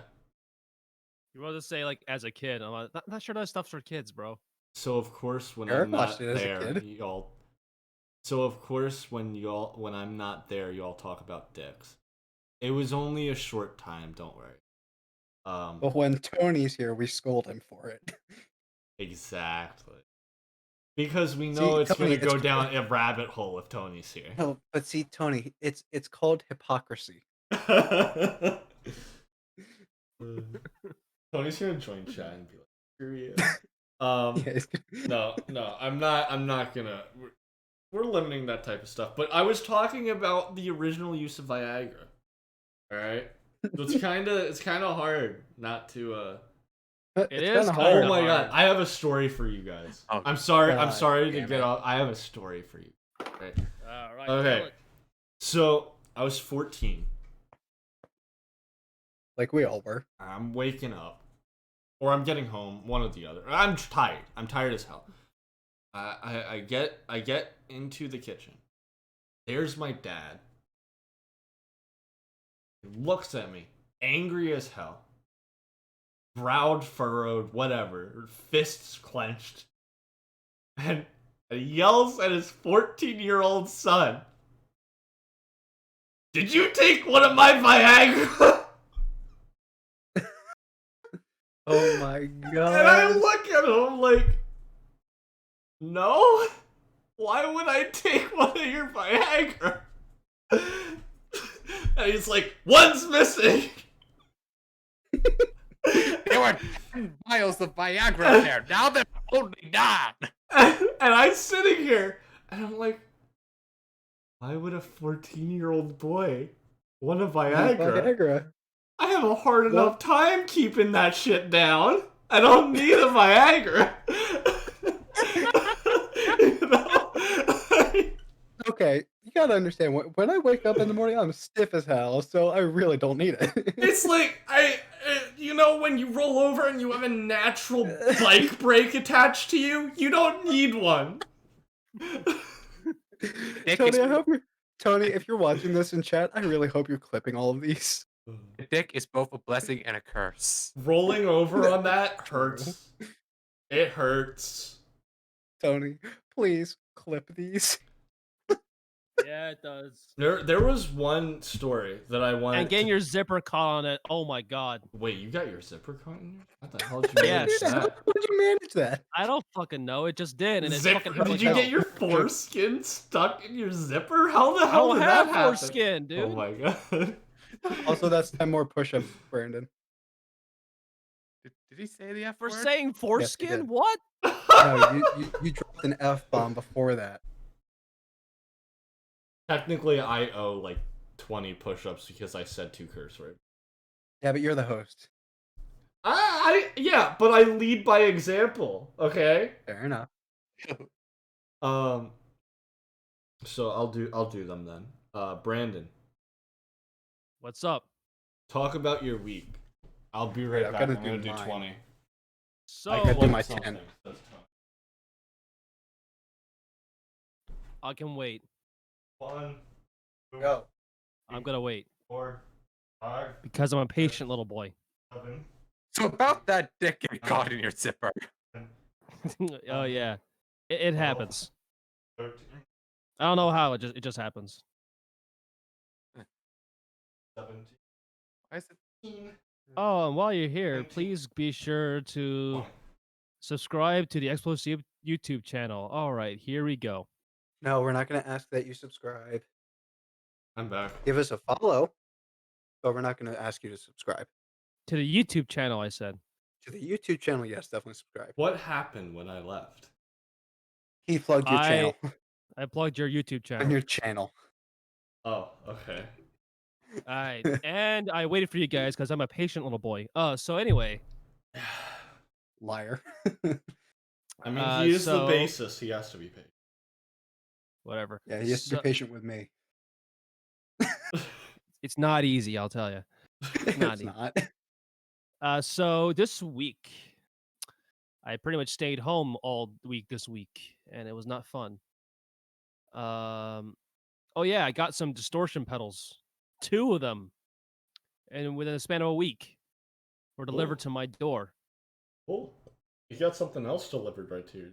You want to say like as a kid? I'm not sure that stuff's for kids, bro. So of course when Eric I'm watched not it as a there, kid. y'all. So of course when I'm not there, y'all talk about dicks. It was only a short time, don't worry. But when Tony's here, we scold him for it. Exactly. Because we know See, it's Tony, gonna go it's- down a rabbit hole if Tony's here. No, but see, Tony, it's called hypocrisy. Tony's gonna join chat and be like, "Curious." Yeah, it's- No, I'm not gonna. We're limiting that type of stuff. But I was talking about the original use of Viagra. All right, so it's kind of hard not to. It's It kinda is hard. Oh kinda my god, hard. I have a story for you guys. Oh, I'm sorry God to damn get it. off. I have a story for you. Okay. All right. Okay. tell it. So I was 14. Like we all were. I'm waking up, or I'm getting home, one or the other. I'm tired. I'm tired as hell. I get into the kitchen. There's my dad. He looks at me, angry as hell, brow furrowed, whatever, fists clenched, and yells at his 14-year-old son, "Did you take one of my Viagra?" Oh my And I god. look at him like, "No? Why would I take one of your Viagra?" And he's like, "One's missing." There were 10 vials of Viagra there. Now they're only 9. And I'm sitting here, and I'm like, why would a 14-year-old boy want a Viagra? Viagra. I have a hard Well- enough time keeping that shit down. I don't need a Viagra. You know? Okay, you gotta understand. When I wake up in the morning, I'm stiff as hell, so I really don't need it. It's like when you roll over and you have a natural bike brake attached to you, you don't need one. Dick Tony, is, I hope you're Tony. If you're watching this in chat, I really hope you're clipping all of these. a dick is both a blessing and a curse. Rolling over on that True. hurts. It hurts. Tony, please clip these. Yeah, it does. There was one story that I wanted. And getting to... your zipper caught on it. Oh my god. Wait, you got your zipper caught in here? How the hell did you manage Yes. How that? did you manage that? I don't fucking know. It just did, and it Zipper? fucking hurt Did like you hell. get your foreskin stuck in your zipper? How the I hell don't did have that happen? foreskin, dude. Oh my god. Also, that's 10 more push-ups, Brandon. Did he say the F For word? saying foreskin? did. What? No, you dropped an F-bomb before that. Technically, I owe like 20 push-ups because I said 2 curse words. Yeah, but you're the host. Yeah, but I lead by example. Okay. Fair enough. So I'll do them then. Brandon, What's up? talk about your week. I'll be right I've back. gotta I'm gonna do do mine. 20. So I could do my Something, 10. says I can wait. 1, 2, Go. I'm gonna wait 4, 5, because I'm a patient little boy. 7. So about that dick getting caught in your zipper. Oh yeah, it happens. 13. I don't know how. It just happens. 17. Why is it? Oh, and while you're here, please be sure to subscribe to the Explosive YouTube channel. All right, here we go. No, we're not going to ask that you subscribe. I'm back. Give us a follow, but we're not going to ask you to subscribe. To the YouTube channel, I said. To the YouTube channel, yes, definitely subscribe. What happened when I left? He plugged your channel. I plugged your YouTube On channel. your channel. Oh, okay. All right, and I waited for you guys because I'm a patient little boy. So anyway, Liar. I mean, he is the so- basis. He has to be paid. whatever. Yeah, he has to be So- patient with me. It's not easy, I'll tell you. It's Not not. So this week, I pretty much stayed home all week this week, and it was not fun. Oh yeah, I got some distortion pedals, 2 of them, and within a span of a week, were delivered Cool. to my door. Oh, you got something else delivered right to you.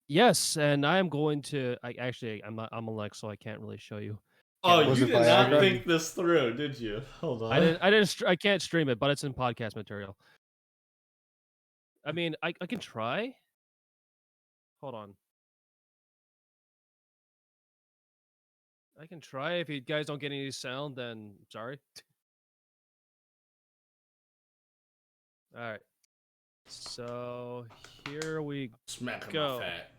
Yes, and I am going to. I'm Alex, so I can't really show you. Oh, Was you it did not Viagra? think this through, did you? Hold on. I can't stream it, but it's in podcast material. I mean, I can try. Hold on. I can try. If you guys don't get any sound, then sorry. All right. So here we Smacking go. my fat.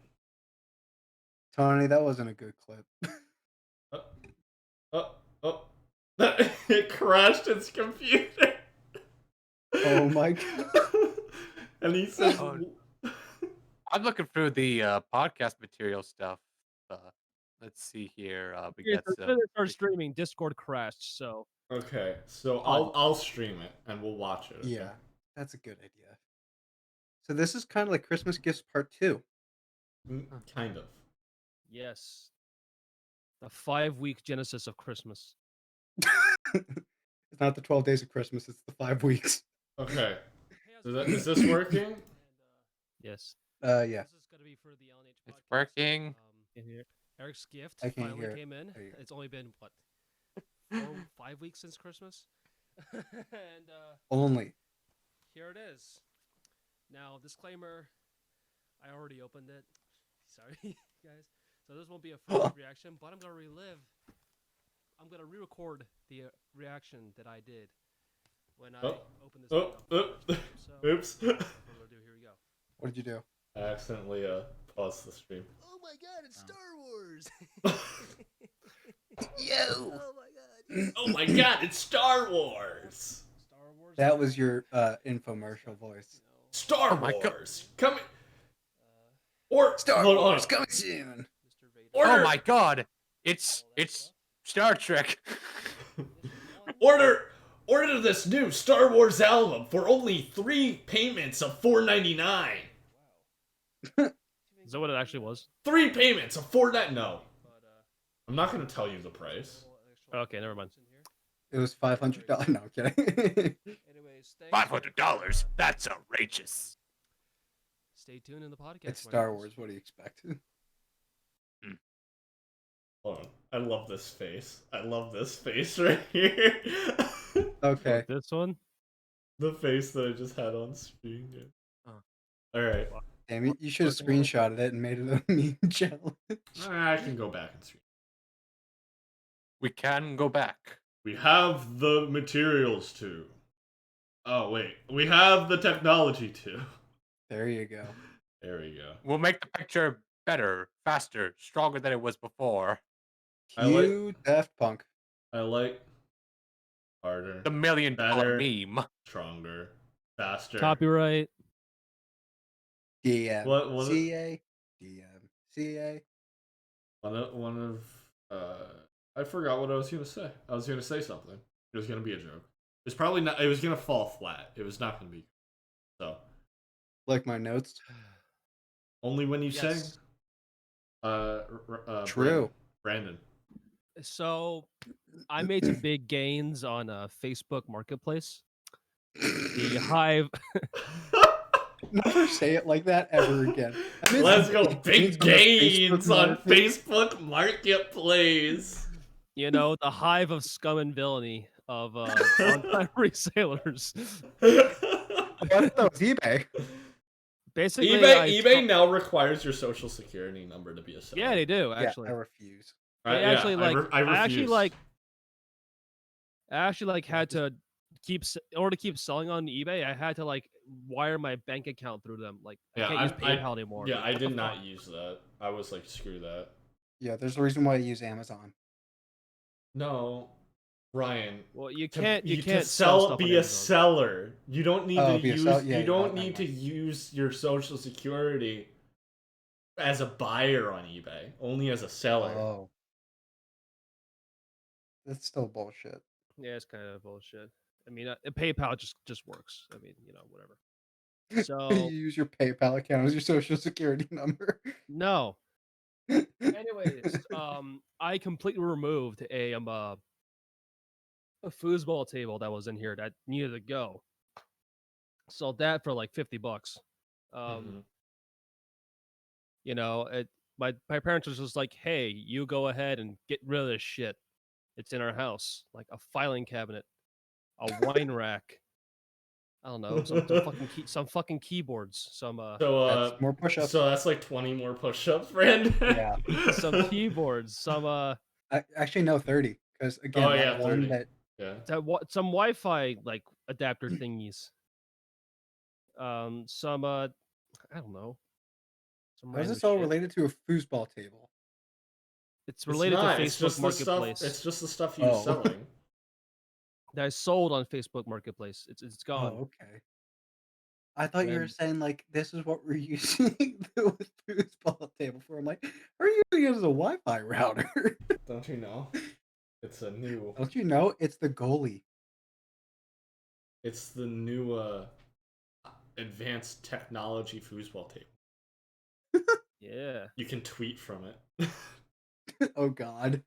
Tony, that wasn't a good clip. Oh. It crashed its computer. Oh my god. And he says, Oh. I'm looking through the podcast material stuff. Let's see here. We Here's got the some. minute I started streaming. Discord crashed. So okay, so Fun. I'll stream it and we'll watch it. Okay? Yeah, that's a good idea. So this is kind of like Christmas Gifts Part 2. Kind of. yes, the 5-week genesis of Christmas. It's not the 12 days of Christmas, it's the 5 weeks. Okay. Is this working? Yes. Yeah. This is gonna be for the LNH It's podcast. working. In here, Eric's gift I can't finally hear it. came in. There you go. It's only been what 5 weeks since Christmas, and Only. here it is. Now, disclaimer: I already opened it. Sorry, guys. So this won't be a full reaction, but I'm gonna relive. I'm gonna re-record the reaction that I did when I opened this. Oh, thing up for the first time. So, Oops. what we're gonna do? Here we go. What did you do? I accidentally paused the stream. Oh my God! It's Star Wars. Yo! Oh my God! Oh my god, it's Star Wars! Star Wars. That was your infomercial voice. Star Oh my God. Wars! Coming! Or Star hold on. Wars coming soon. Mr. Vader. Order! Oh my god! It's Star Trek. Order this new Star Wars album for only 3 payments of $4.99. Is that what it actually was? 3 payments of Fortnite. No, But, I'm not gonna tell you the price. okay, never mind. It was $500. No, I'm kidding. Anyways, thanks for $500. That's outrageous. Stay tuned in the podcast. It's my Star friends. Wars. What do you expect? Hold on. I love this face. I love this face right here. Okay. This one. The face that I just had on screen. Yeah. Oh. All right. Damn it. You should have Working on it. screenshotted it and made it a meme challenge. I can go back and screen. We can go back. We have the materials to. Oh wait, we have the technology to. There you go. There we go. We'll make the picture better, faster, stronger than it was before. I like- Cue Daft Punk. I like harder, The $1 million Better. meme. stronger, faster. Copyright. DM. What was it? CA. DM. CA. One of I forgot what I was gonna say. I was gonna say something. It was gonna be a joke. It's probably not. It was gonna fall flat. It was not gonna be. So Like my notes. only when you Yes. sing. True. Brandon. So, I made some big gains on Facebook Marketplace. The Hive. Never say it like that ever again. I mean, Let's some go. Big gains on Market. Facebook Marketplace. You know, the hive of scum and villainy of online resellers. Oh, I thought that was eBay. Basically, eBay now requires your social security number to be a seller. Yeah, they do actually. Yeah, I refuse. They Yeah, actually like. I refuse. I actually like had to in order to keep selling on eBay. I had to like wire my bank account through them. Like I Yeah, can't use PayPal anymore. Yeah, Like, I what the did not fuck? use that. I was like, screw that. Yeah, there's a reason why I use Amazon. No, Ryan. Well, you to- can't. You to can't sell stuff on be a Amazon. seller. You don't need Oh, to be a use. sell- yeah, you you're don't right, need to never mind. use your social security as a buyer on eBay. Only as a seller. Oh. That's still bullshit. Yeah, it's kind of bullshit. I mean, PayPal just works. I mean, you know, whatever. You So use your PayPal account as your social security number. no. Anyways, I completely removed a foosball table that was in here that needed to go. Sold that for like $50. Mhm. You know, my parents was just like, "Hey, you go ahead and get rid of this shit. It's in our house, like a filing cabinet, a wine rack. I don't know, some fucking keyboards, some That's more push-ups. So that's like 20 more push-ups, Brandon. Yeah. some keyboards, some Actually, no, 30. Because again, Oh, that yeah, one 30. that Yeah. some Wi-Fi like adapter thingies. Some I don't know. Some how is random this all shit. related to a foosball table? It's related to It's Facebook just the stuff. Marketplace. It's just the stuff you're Oh. selling. That I sold on Facebook Marketplace. It's gone. Oh, okay. I thought you were And- saying like this is what we're using the foosball table for. I'm like, we're using it as a Wi-Fi router. Don't you know? It's a new. Don't you know? It's the goalie. It's the new advanced technology foosball table. Yeah. You can tweet from it. Oh God!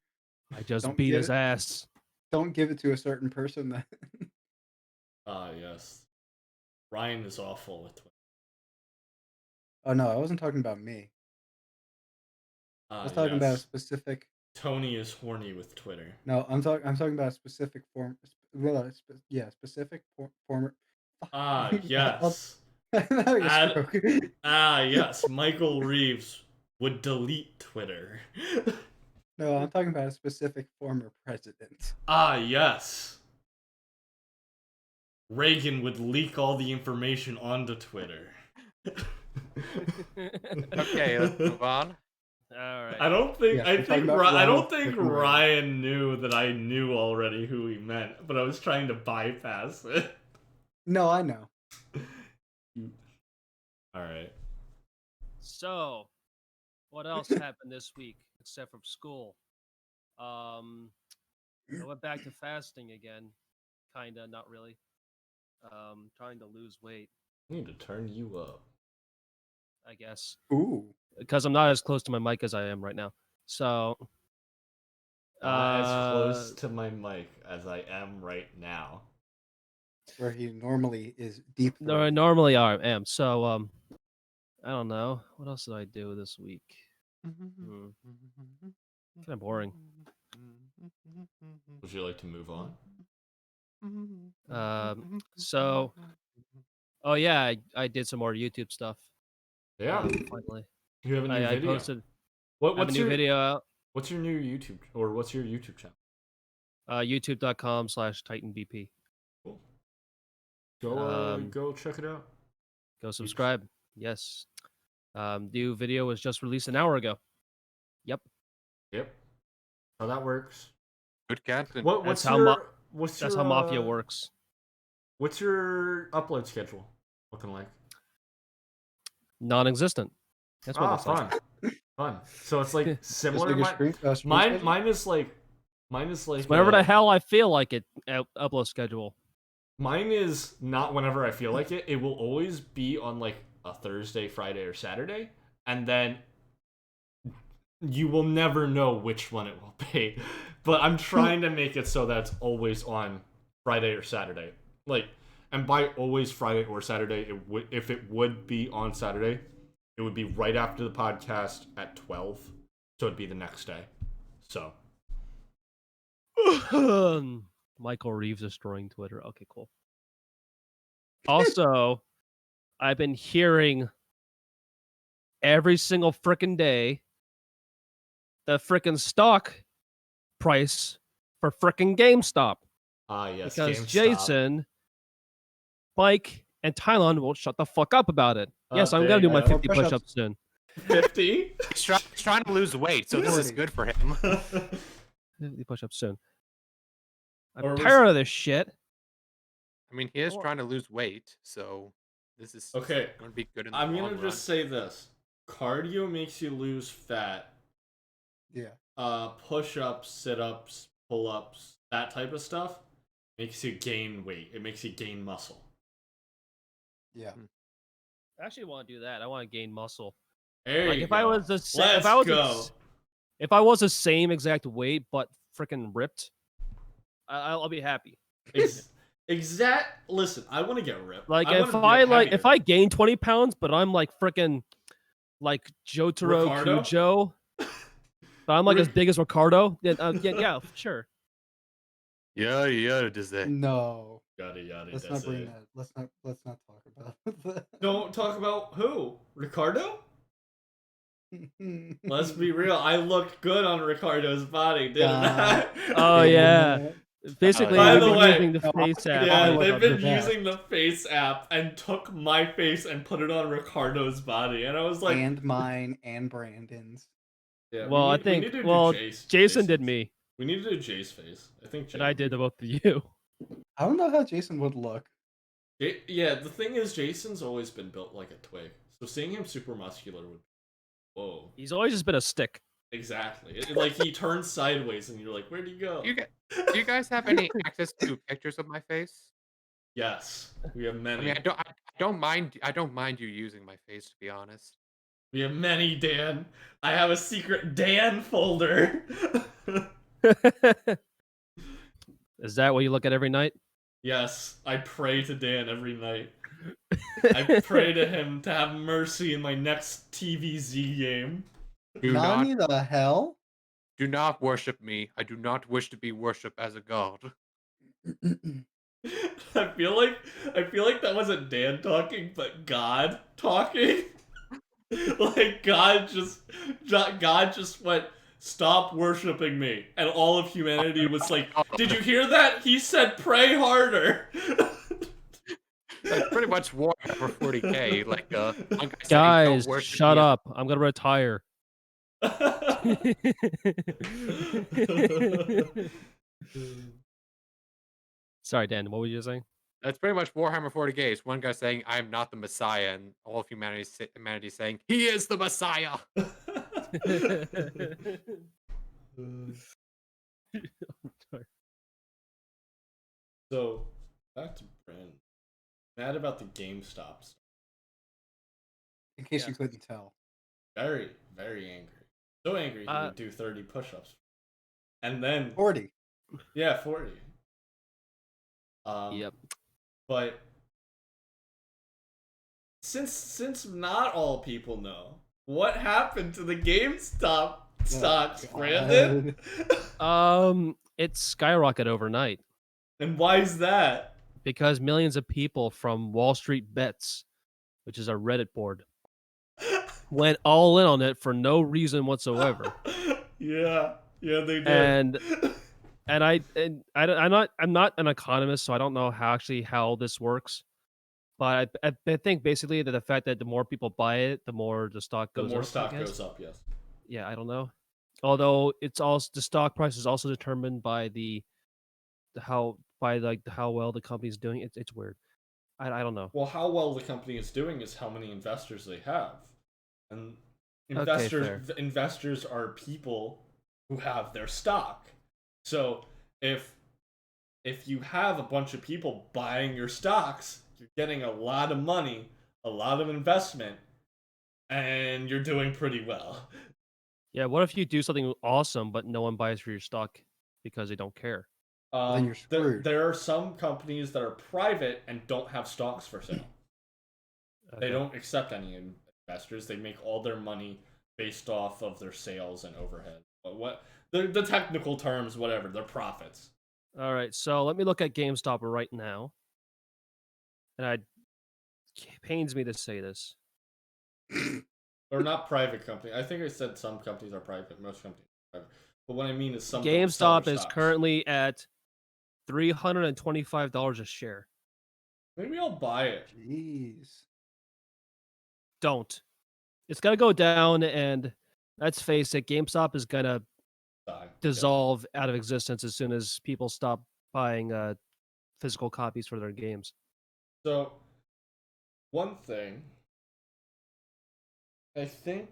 I just Don't beat get his it. ass. Don't give it to a certain person. That Ah, yes. Ryan is awful with Twitter. oh no, I wasn't talking about me. I was talking about a specific. Tony is horny with Twitter. No, I'm talking about a specific form. Well, specific former. Ah, yes. Having a Add- stroke. Ah, yes. Michael Reeves would delete Twitter. No, I'm talking about a specific former president. Ah, yes. Reagan would leak all the information onto Twitter. Okay, let's move on. All right. I don't think Yes, I we're talking think about I don't Ronald think freaking Reagan. Ryan knew that I knew already who he meant, but I was trying to bypass it. No, I know. All right. So, what else happened this week except from school? I went back to fasting again. Kinda, not really. Trying to lose weight, I need to turn you up. I guess. Ooh. because I'm not as close to my mic as I am right now. So Not as close to my mic as I am right now. Where he normally is deep. normally I am. So I don't know. What else did I do this week? Kind of boring. Would you like to move on? So oh yeah, I did some more YouTube stuff. Yeah. Finally, You have a new I video. posted. I have a What's new your video out. What's your new YouTube or what's your YouTube channel? YouTube.com/TitanBP. Cool. Go go check it out. Go subscribe. Yes. New video was just released an hour ago. Yep. Yep. How that works. Good content. What's how your That's how Mafia works. What's your upload schedule looking like? Non-existent. That's what it looks fun. Fun. So it's like similar. Just like a screen Mine schedule? mine is like whenever the hell I feel like it. Upload schedule. Mine is not whenever I feel like it. It will always be on like a Thursday, Friday, or Saturday, and then you will never know which one it will be. But I'm trying to make it so that it's always on Friday or Saturday. Like, and by always Friday or Saturday, if it would be on Saturday, it would be right after the podcast at 12. So it'd be the next day. So Michael Reeves destroying Twitter. Okay, cool. Also, I've been hearing every single frickin' day the frickin' stock price for frickin' GameStop. yes, Because GameStop. Jason, Mike, and Tylon won't shut the fuck up about it. Yes, I'm there gonna do you my go. 50 push-ups soon. 50. He's trying to lose weight, so this is good for him. 50 push-ups soon. I'm Or was- tired of this shit. I mean, he is trying to lose weight, so this is Okay. going to be good in the I'm long gonna run. just say this: cardio makes you lose fat. Yeah. Push-ups, sit-ups, pull-ups, that type of stuff makes you gain weight. It makes you gain muscle. Yeah. I actually want to do that. I want to gain muscle. There Like you if go. I was the same, Let's if I was go. if I was the same exact weight but freaking ripped, I'll be happy. Listen, I want to get ripped. Like I if wanna get if I gain 20 pounds, but I'm like freaking like Jotaro Ricardo? Kujo, but I'm like as big as Ricardo, then yeah, sure. Yeah, does that. No. Yada yada. Let's not bring that. Let's not talk about that. Don't talk about who? Ricardo? Let's be real. I looked good on Ricardo's body, didn't I? Oh yeah. Basically, By they've the been way, using the face app. Yeah, look they've up been the best. using the face app and took my face and put it on Ricardo's body, and I was like, And mine and Brandon's. yeah, Well, I we think need to do Jason Jason's. did me, We need to do Jay's face. I think Jay and I did both of you. I don't know how Jason would look. Yeah, the thing is, Jason's always been built like a twig, so seeing him super muscular would. Whoa. He's always just been a stick. Exactly. Like he turns sideways, and you're like, "Where'd he go?" Do you guys have any access to pictures of my face? Yes, we have I many. mean, I don't mind you using my face, to be honest. We have many, Dan. I have a secret Dan folder. Is that what you look at every night? Yes, I pray to Dan every night. I pray to him to have mercy in my next TVZ game. Nani the hell? Do not worship me. I do not wish to be worshipped as a god. I feel like that wasn't Dan talking, but God talking. Like God just went, "Stop worshiping me," and all of humanity was like, "Did you hear that? He said, pray harder." That's pretty much Warhammer 40k. Like, one guy saying, Guys, "Don't worship shut me." up! I'm gonna retire. Sorry, Dan. What were you saying? That's pretty much Warhammer 40k. It's one guy saying, "I'm not the Messiah," and all of humanity saying, "He is the Messiah." So, back to Brandon. Mad about the GameStop stuff. In case Yeah. you couldn't tell. very, very angry. So angry he would do 30 push-ups, and then 40. yeah, 40. Yep. But since not all people know, what happened to the GameStop stocks, Brandon? It skyrocketed overnight And why is that? because millions of people from Wall Street Bets, which is a Reddit board, went all in on it for no reason whatsoever. Yeah, they did. And I'm not an economist, so I don't know how this works. But I think basically that the fact that the more people buy it, the more the stock the goes more up. stock goes up, yes. Yeah, I don't know. Although it's also the stock price is also determined by how well the company's doing. It's weird. I don't know. Well, how well the company is doing is how many investors they have, and Okay, fair. investors are people who have their stock. So if you have a bunch of people buying your stocks, you're getting a lot of money, a lot of investment, and you're doing pretty well. Yeah, what if you do something awesome but no one buys for your stock because they don't care? Then you're screwed. There are some companies that are private and don't have stocks for sale. They Okay. don't accept any investors. They make all their money based off of their sales and overhead. But what the technical terms, whatever, their profits. All right, so let me look at GameStop right now. And it pains me to say this. They're not private company. I think I said some companies are private. Most companies are private. But what I mean is some don't sell GameStop their is stocks. currently at $325 a share. Maybe I'll buy it. Jeez. Don't. It's gonna go down, and let's face it, GameStop is gonna dissolve out of existence as soon as people stop buying physical copies for their games. So, one thing, I think.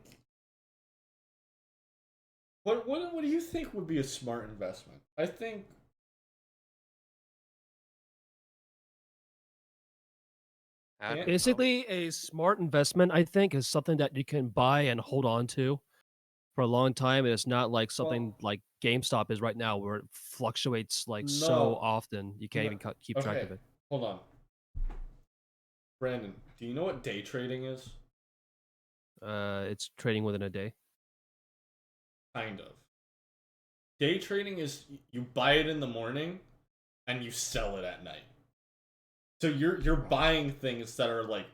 What do you think would be a smart investment? I think. Basically, a smart investment, I think, is something that you can buy and hold on to for a long time. And it's not like something like GameStop is right now, where it fluctuates like so No. often you can't even keep track of it. Hold on. Brandon, do you know what day trading is? It's trading within a day. Kind of. Day trading is you buy it in the morning and you sell it at night. So you're buying things that are like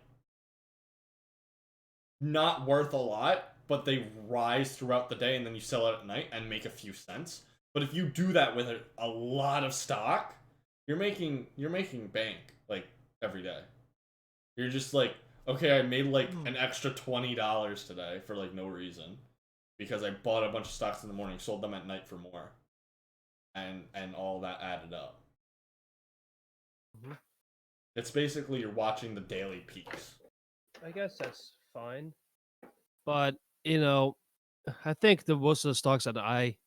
not worth a lot, but they rise throughout the day, and then you sell it at night and make a few cents. But if you do that with a lot of stock, you're making bank like every day. You're just like, okay, I made like an extra $20 today for like no reason because I bought a bunch of stocks in the morning, sold them at night for more, and all that added up. Mm-hmm. It's basically you're watching the daily peaks. I guess that's fine. But, you know, I think the most of the stocks that I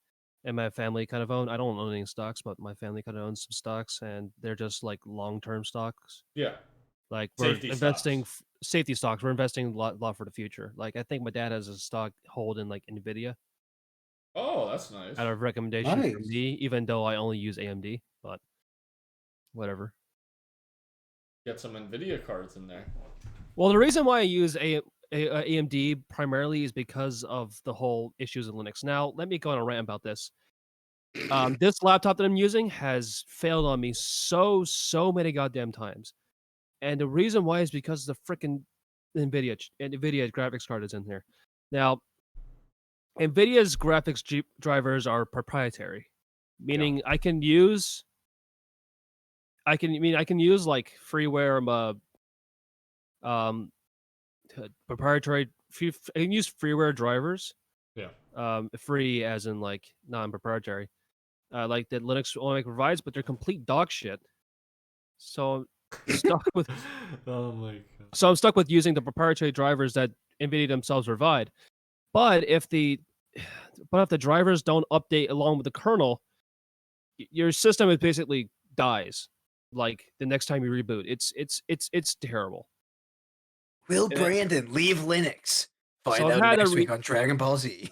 and my family kind of own, I don't own any stocks, but my family kind of owns some stocks, and they're just like long-term stocks. Yeah. Like we're Safety investing stocks. safety stocks. We're investing a lot for the future. Like I think my dad has a stock hold in like Nvidia Oh, that's nice. out of recommendation from Nice. me, even though I only use AMD. But whatever. Get some Nvidia cards in there. Well, the reason why I use AMD primarily is because of the whole issues in Linux. Now, let me go on a rant about this. This laptop that I'm using has failed on me so many goddamn times, and the reason why is because the freaking NVIDIA graphics card is in here. Now, NVIDIA's graphics drivers are proprietary, meaning I can use like freeware proprietary. I can use freeware drivers. Yeah. Free as in like non-proprietary, like that Linux only provides, but they're complete dog shit. So I'm stuck with. Oh my god. So I'm stuck with using the proprietary drivers that NVIDIA themselves provide. But if the drivers don't update along with the kernel, your system is basically dies. Like the next time you reboot, it's terrible. Will Brandon leave Linux? Find I've out had a next week on Dragon Ball Z.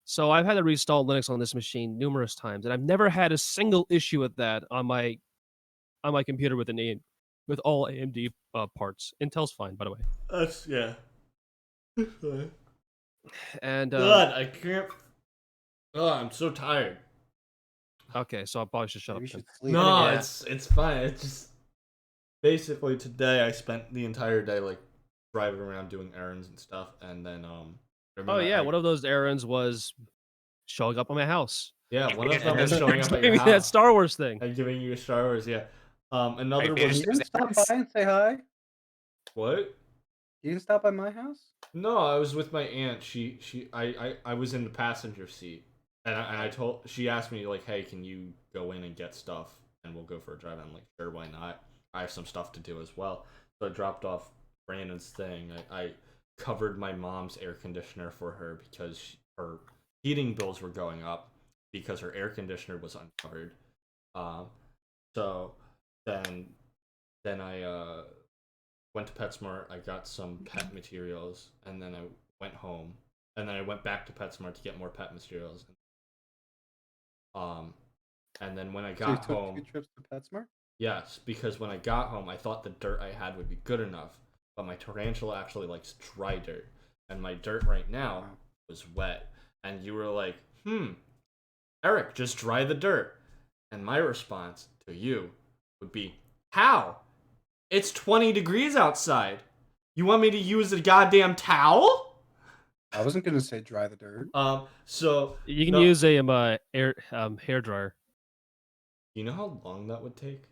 So I've had to reinstall Linux on this machine numerous times, and I've never had a single issue with that on my computer with with all AMD parts. Intel's fine, by the way. That's yeah. God, And I can't. Oh, I'm so tired. okay, so I probably should shut Maybe you up then. should sleep. No, Yeah. it's fine. It's just basically today I spent the entire day like driving around doing errands and stuff, and then Oh remember yeah, I- one of those errands was showing up on my house. yeah, one of them was showing up at Giving your me that house Star Wars thing. and giving you a Star Wars. Yeah. Another Wait, was You It was didn't stop errands? by and say hi? what? You didn't stop by my house? No, I was with my aunt. I was in the passenger seat, and I told she asked me like, "Hey, can you go in and get stuff, and we'll go for a drive?" I'm like, "Sure, why not?" I have some stuff to do as well, so I dropped off Brandon's thing. I covered my mom's air conditioner for her because her heating bills were going up because her air conditioner was uncovered. So then I went to PetSmart. I got some pet materials, and then I went home, and then I went back to PetSmart to get more pet materials. Um, and then when I So you got took home, 2 trips to PetSmart? yes, because when I got home, I thought the dirt I had would be good enough, but my tarantula actually likes dry dirt, and my dirt right now Wow. was wet. And you were like, Eric, just dry the dirt. And my response to you would be, how? It's 20 degrees outside. You want me to use a goddamn towel? I wasn't gonna say dry the dirt. So You can no- use a hair dryer. You know how long that would take?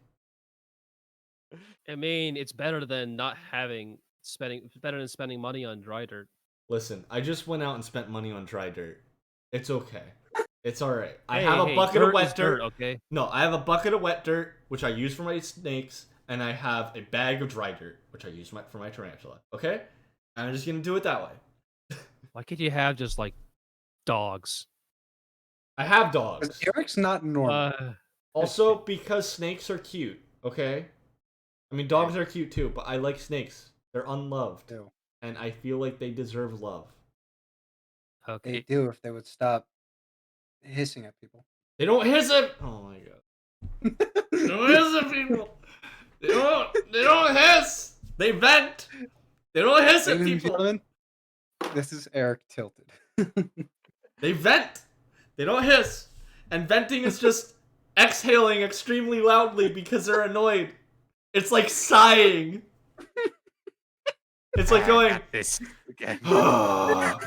I mean, it's better than not having spending. It's better than spending money on dry dirt. Listen, I just went out and spent money on dry dirt. It's okay. It's all right. I Hey, have a hey, bucket of dirt wet is dirt. okay. No, I have a bucket of wet dirt, which I use for my snakes, and I have a bag of dry dirt, which I use for my tarantula. Okay? And I'm just gonna do it that way. Why can't you have just like dogs? I have Because dogs. Eric's not normal. Also, because snakes are cute. Okay? I mean, dogs are cute too, but I like snakes. They're unloved, Ew. and I feel like they deserve love. They Okay. do if they would stop hissing at people. They don't hiss at. Oh my god. They don't hiss at people. They don't hiss. They vent. They don't hiss at Ladies and people. gentlemen, this is Eric Tilted. They vent. They don't hiss. And venting is just exhaling extremely loudly because they're annoyed. It's like sighing. It's like going. Not this again. Not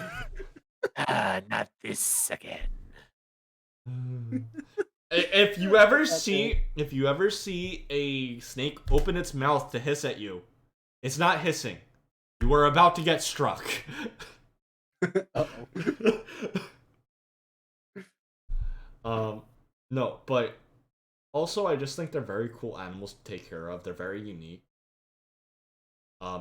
this again. If you ever see a snake open its mouth to hiss at you, it's not hissing. You are about to get struck. Uh-oh. No, but also I just think they're very cool animals to take care of. They're very unique.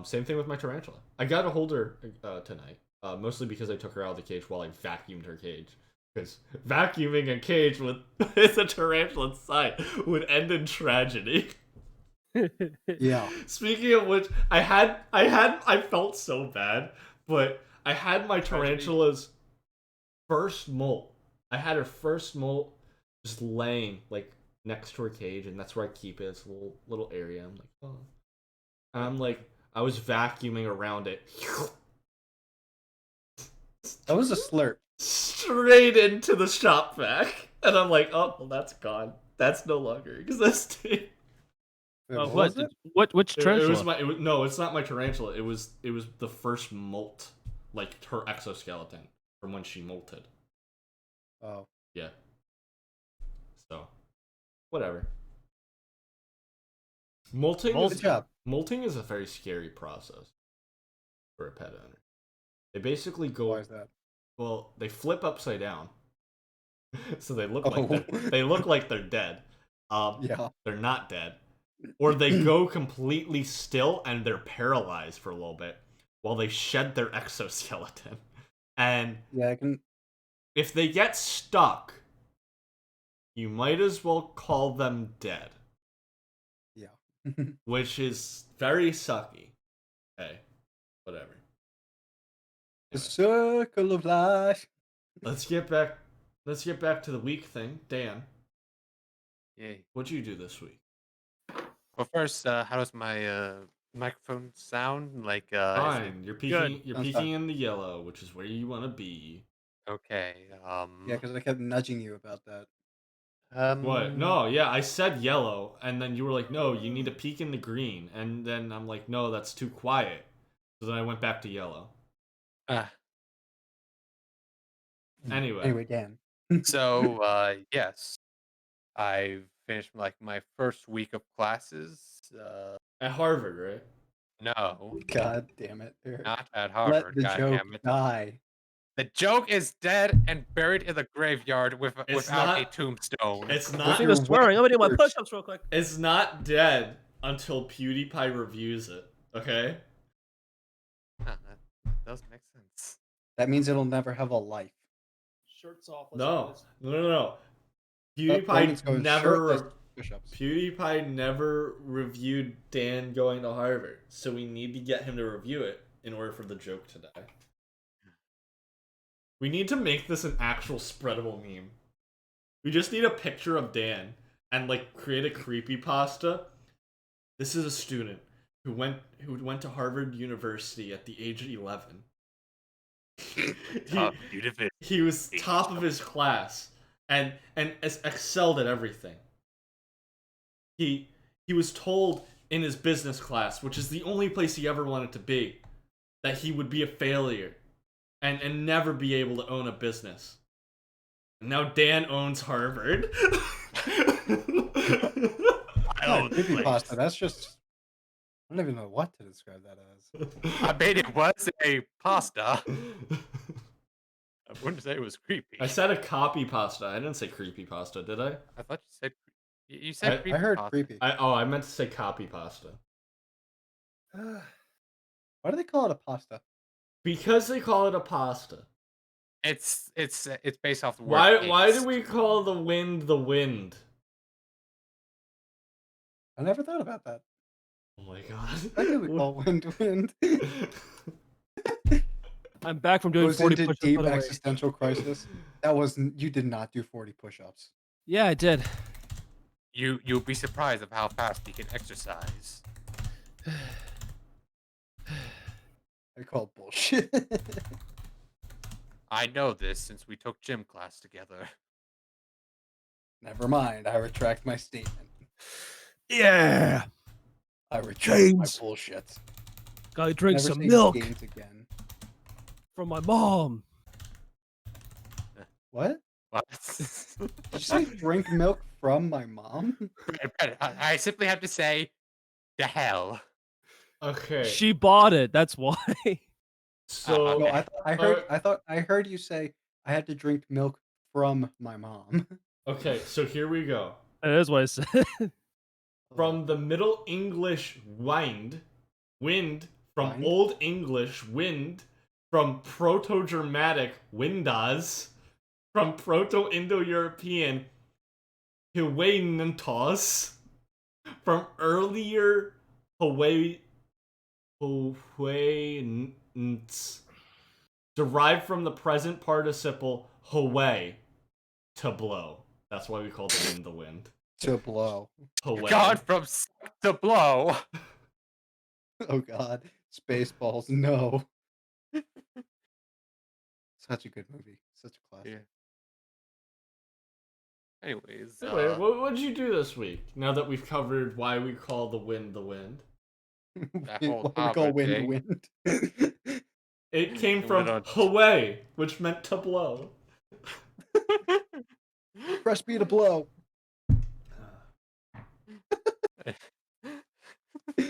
Same thing with my tarantula. I got to hold her tonight, mostly because I took her out of the cage while I vacuumed her cage. Because vacuuming a cage with a tarantula inside would end in tragedy. Yeah. Speaking of which, I felt so bad, but I had my Tragedy. tarantula's first molt. I had her first molt just laying like next to her cage, and that's where I keep it. It's a little area. I'm like, oh, and I'm like, I was vacuuming around it, That was a slurp. straight into the shop vac, and I'm like, oh, well, that's gone. That's no longer existing. Wait, Which was it? tarantula? No, it's not my tarantula. It was the first molt, like her exoskeleton from when she molted. Oh. Yeah. So, whatever. Molting Good is job. molting is a very scary process for a pet owner. They basically go Why is that? well, they flip upside down. So they look Oh. like they look like they're dead. Yeah. They're not dead. Or they go completely still and they're paralyzed for a little bit while they shed their exoskeleton. And Yeah, I can. if they get stuck, you might as well call them dead, Yeah. which is very sucky. Okay, whatever. The circle of life. Let's get back to the week thing. Dan, Yay. what'd you do this week? Well, first, how does my microphone sound? Like, is it Fine. You're peeking. You're Sounds peeking fine. in the yellow, which is where you want to be. okay? Yeah, because I kept nudging you about that. What? No, yeah, I said yellow, and then you were like, no, you need to peek in the green, and then I'm like, no, that's too quiet. So then I went back to yellow. Uh, Anyway, Dan. so, yes, I finished like my first week of classes. at Harvard, right? No, God damn it. not at Let Harvard. the God joke damn it. die. The joke is dead and buried in the graveyard It's without a not- tombstone. It's With not. See your the swearing. Let me do my words. push-ups real quick. It's not dead until PewDiePie reviews it. Okay. Huh, that does make sense. That means it'll never have a life. Shirts off. No. No. Brandon's PewDiePie going never. shirtless push-ups. PewDiePie never reviewed Dan going to Harvard, so we need to get him to review it in order for the joke to die. We need to make this an actual spreadable meme. We just need a picture of Dan and like create a creepypasta. This is a student who went to Harvard University at the age of 11. He was top of his class and excelled at everything. He was told in his business class, which is the only place he ever wanted to be, that he would be a failure and never be able to own a business. And now Dan owns Harvard. Creepypasta, that's just... I don't even know what to describe that as. I mean, it was a pasta. I wouldn't say it was creepy. I said a copy pasta. I didn't say creepy pasta, did I? I thought you said. You said creepy. I heard pasta. creepy. I meant to say copy pasta. Why do they call it a pasta? Because they call it a pasta. It's based off the word. Why do paste. we call the wind the wind? I never thought about that. Oh my god. Why do we call wind? I'm back from doing Goes 40 into push-ups. deep by the way. existential crisis. That wasn't... You did not do 40 push-ups. Yeah, I did. You'll be surprised of how fast you can exercise. I call bullshit. I know this since we took gym class together. Never mind. I retract my statement. Yeah. I retract James. my bullshit. Gotta drink Never some say milk gains again. from my mom. What? What? Did you say drink milk from my mom? I simply have to say, the hell. Okay. She bought it. That's why. So No, Okay. I heard you say I had to drink milk from my mom. okay, so here we go. That is what I said. From the Middle English wind, from Wind? Old English wind, from Proto-Germanic windas, from Proto-Indo-European Huwainantos, from earlier Huwainants, derived from the present participle Haway, to blow. That's why we call the wind the wind. To blow. Haway. God from suck to blow. Oh god. Spaceballs, no. Such a good movie. Such a classic. Yeah. Anyways, Anyway, what did you do this week? Now that we've covered why we call the wind the wind. That whole What we call Harvard wind thing. wind. It came It from went on- Haway, which meant to blow. Press B to blow.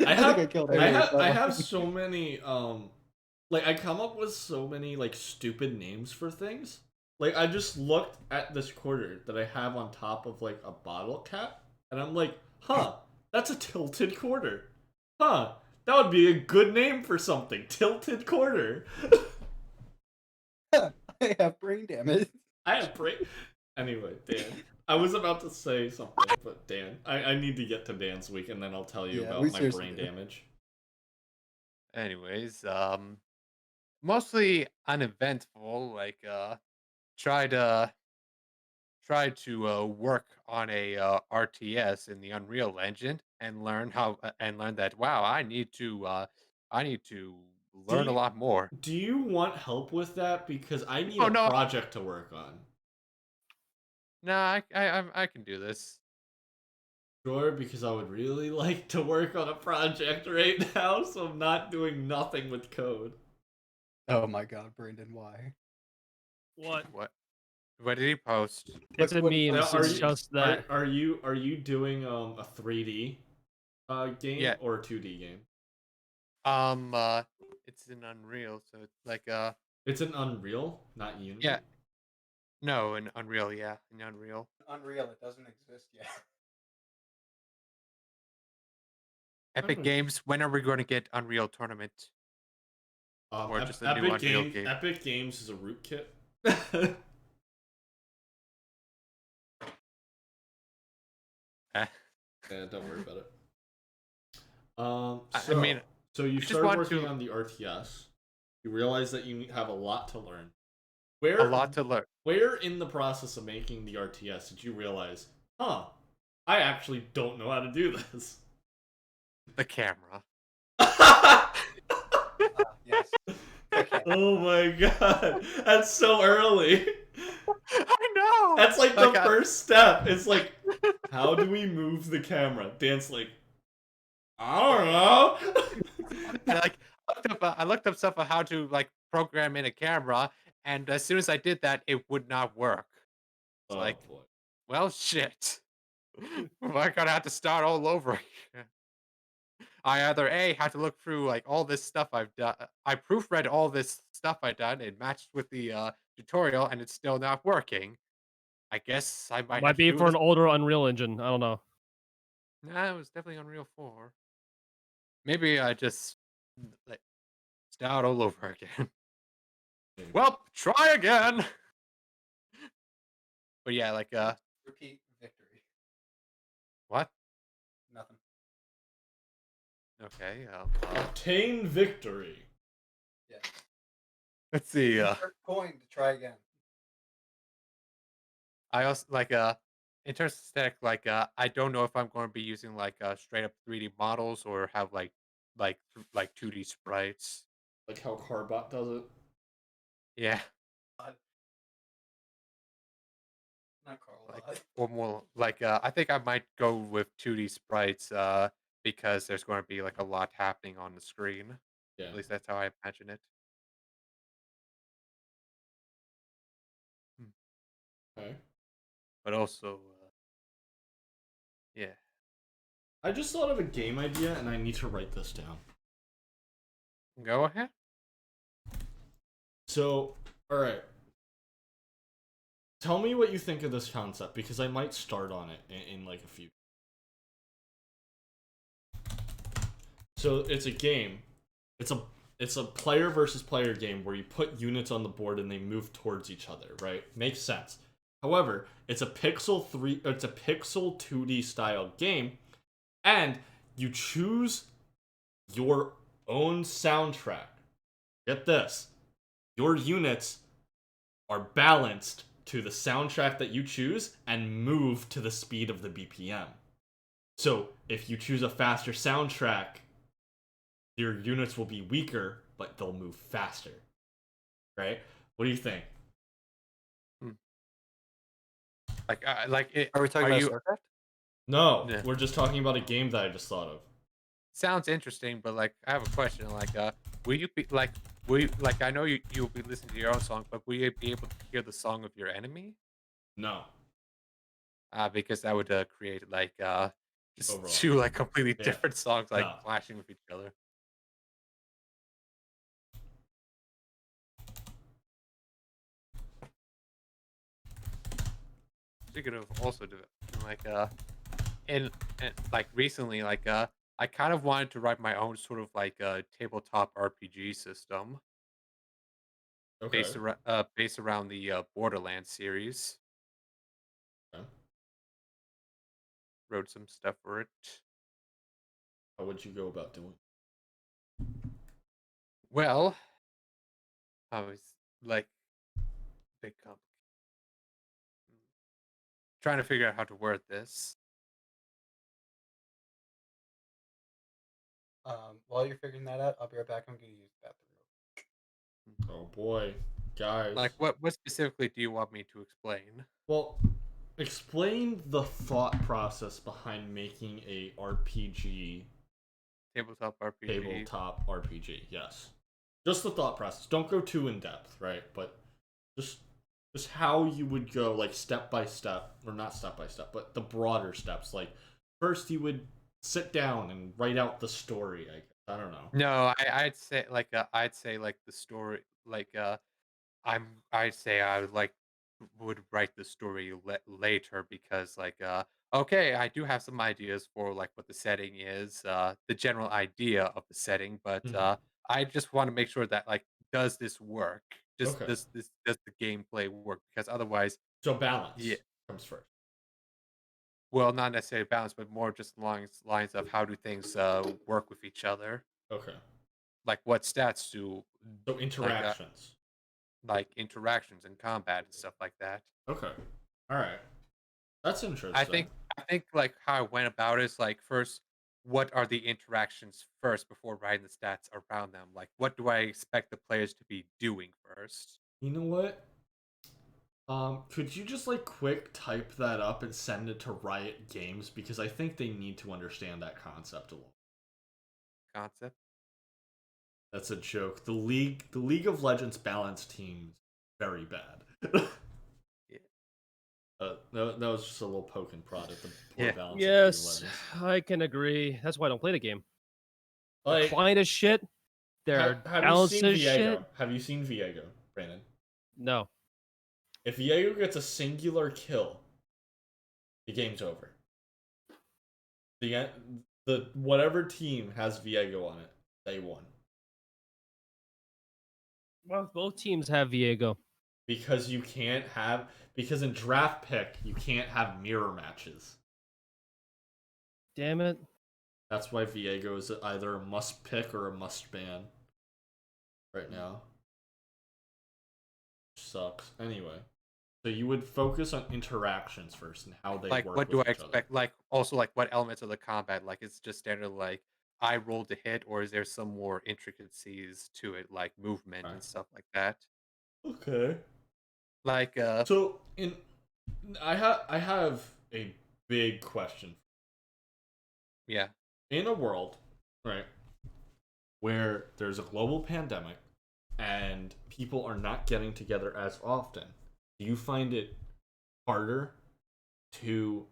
I have, think I killed I everyone have, with that I one. have so many, like I come up with so many like stupid names for things. Like I just looked at this quarter that I have on top of like a bottle cap, and I'm like, huh, that's a tilted quarter. Huh, that would be a good name for something. Tilted quarter. I have brain damage. I have brain. Anyway, Dan. I was about to say something, but Dan, I need to get to Dan's week, and then I'll tell you Yeah, about we my seriously brain do. damage. Anyways, mostly uneventful. Tried uh tried to work on a RTS in the Unreal Engine and learn that wow, I need to Do learn a you lot more. do you want help with that? Because I need Oh a no, project to work on. no, I can do this. Sure, because I would really like to work on a project right now, so I'm not doing nothing with code. Oh my god, Brandon, why? What? What did he post? It's Look a what he meme. Now, are posted. It's you just that. are you doing a 3D game Yeah, or a 2D game? um, uh, it's in Unreal, so it's It's an Unreal, not yeah, Unity. no, in Unreal, yeah, in Unreal. Unreal, it doesn't exist yet. Epic Games, when are we going to get Unreal Tournament or just a new Unreal game? Epic Games is a rootkit. Eh, Yeah, don't worry about it. I mean, So you I just started want working to on the RTS. You realize that you have a lot to learn. a Where lot to learn. where in the process of making the RTS did you realize, huh, I actually don't know how to do this? The camera. Yes. Okay. Oh my god. That's so early. I know. That's like Like the first step. It's like, how do we move the camera? Dance like, I don't know. I looked up stuff on how to program in a camera, and as soon as I did that, it would not work. It's Oh like, boy. well, shit. I gotta have to start all over again. I either A had to look through all this stuff I've done. I proofread all this stuff I've done. It matched with the tutorial, and it's still not working. I guess I might Might have to be do for this. an older Unreal Engine. I don't know. Nah, it was definitely Unreal 4. Maybe I just like start all over again. Well, try again. But yeah, Repeat victory. what? Nothing. Okay. Obtain victory. Yeah. Let's see. Insert coin to try again. I also in terms of aesthetic, I don't know if I'm going to be using straight up 3D models or have like 2D sprites. Like how Carbot does it. Yeah, Not Carl. or more I think I might go with 2D sprites because there's going to be a lot happening on the screen. Yeah. At least that's how I imagine it. Hmm. Okay. But also, yeah. I just thought of a game idea and I need to write this down. Go ahead. So, alright. Tell me what you think of this concept because I might start on it in like a few. So it's a game. It's a player versus player game where you put units on the board and they move towards each other, right? Makes sense. However, it's a pixel 2D style game and you choose your own soundtrack. Get this. Your units are balanced to the soundtrack that you choose and move to the speed of the BPM. So if you choose a faster soundtrack, your units will be weaker, but they'll move faster. Right? What do you think? Hmm. Like it, Are we talking are about you? StarCraft? No, Yeah. we're just talking about a game that I just thought of. Sounds interesting, but I have a question. Will you be will you I know you'll be listening to your own song, but will you be able to hear the song of your enemy? No. Because that would create just Overall. two completely Yeah. different songs No. clashing with each other. Speaking of also do in recently I kind of wanted to write my own sort of tabletop RPG system Okay. based around the Borderlands series. Okay. Wrote some stuff for it. How would you go about doing? Well, I was like big trying to figure out how to word this. While you're figuring that out, I'll be right back. I'm gonna use the bathroom. Oh boy, guys. Like what specifically do you want me to explain? Well, explain the thought process behind making a RPG, Tabletop RPG. tabletop RPG. Yes, just the thought process. Don't go too in depth, right? But just just how you would go, like step by step, or not step by step, but the broader steps. Like first, you would sit down and write out the story. I guess. I don't know. No, I'd say like the story I'd say I would write the story later because okay, I do have some ideas for like what the setting is, the general idea of the setting, but Mhm. I just want to make sure that like does this work? Just Okay. does the gameplay work? Because otherwise, So yeah, balance comes first. well, not necessarily balance, but more just lines of how do things work with each other? Okay. Like what stats do So like uh, interactions. like interactions and combat and stuff like that. Okay. All right. That's I interesting. think I think like how I went about it is like first, what are the interactions first before writing the stats around them? Like what do I expect the players to be doing first? You know what? Could you just like quick type that up and send it to Riot Games because I think they need to understand that concept a little. Concept. That's a joke. The League of Legends balance teams very bad. Yeah. That was just a little poke and prod at the poor Yeah. balance of League of Yes, Legends. I can agree. That's why I don't play the game. The Like, client is shit. Their have you balance seen is Viego? shit. Have you seen Viego, Brandon? No. If Viego gets a singular kill, the game's over. The whatever team has Viego on it, they won. Well, both teams have Viego. Because because in draft pick you can't have mirror matches. Damn it. That's why Viego is either a must pick or a must ban right now. Which sucks. Anyway, so you would focus on interactions first and how they Like work what do with I each other. expect? Like also like what elements of the combat? Like it's just standard like I rolled to hit, or is there some more intricacies to it, like movement Right. and stuff like that? Okay. Like So I have a big question. yeah. In a world, right, where there's a global pandemic and people are not getting together as often, do you find it harder to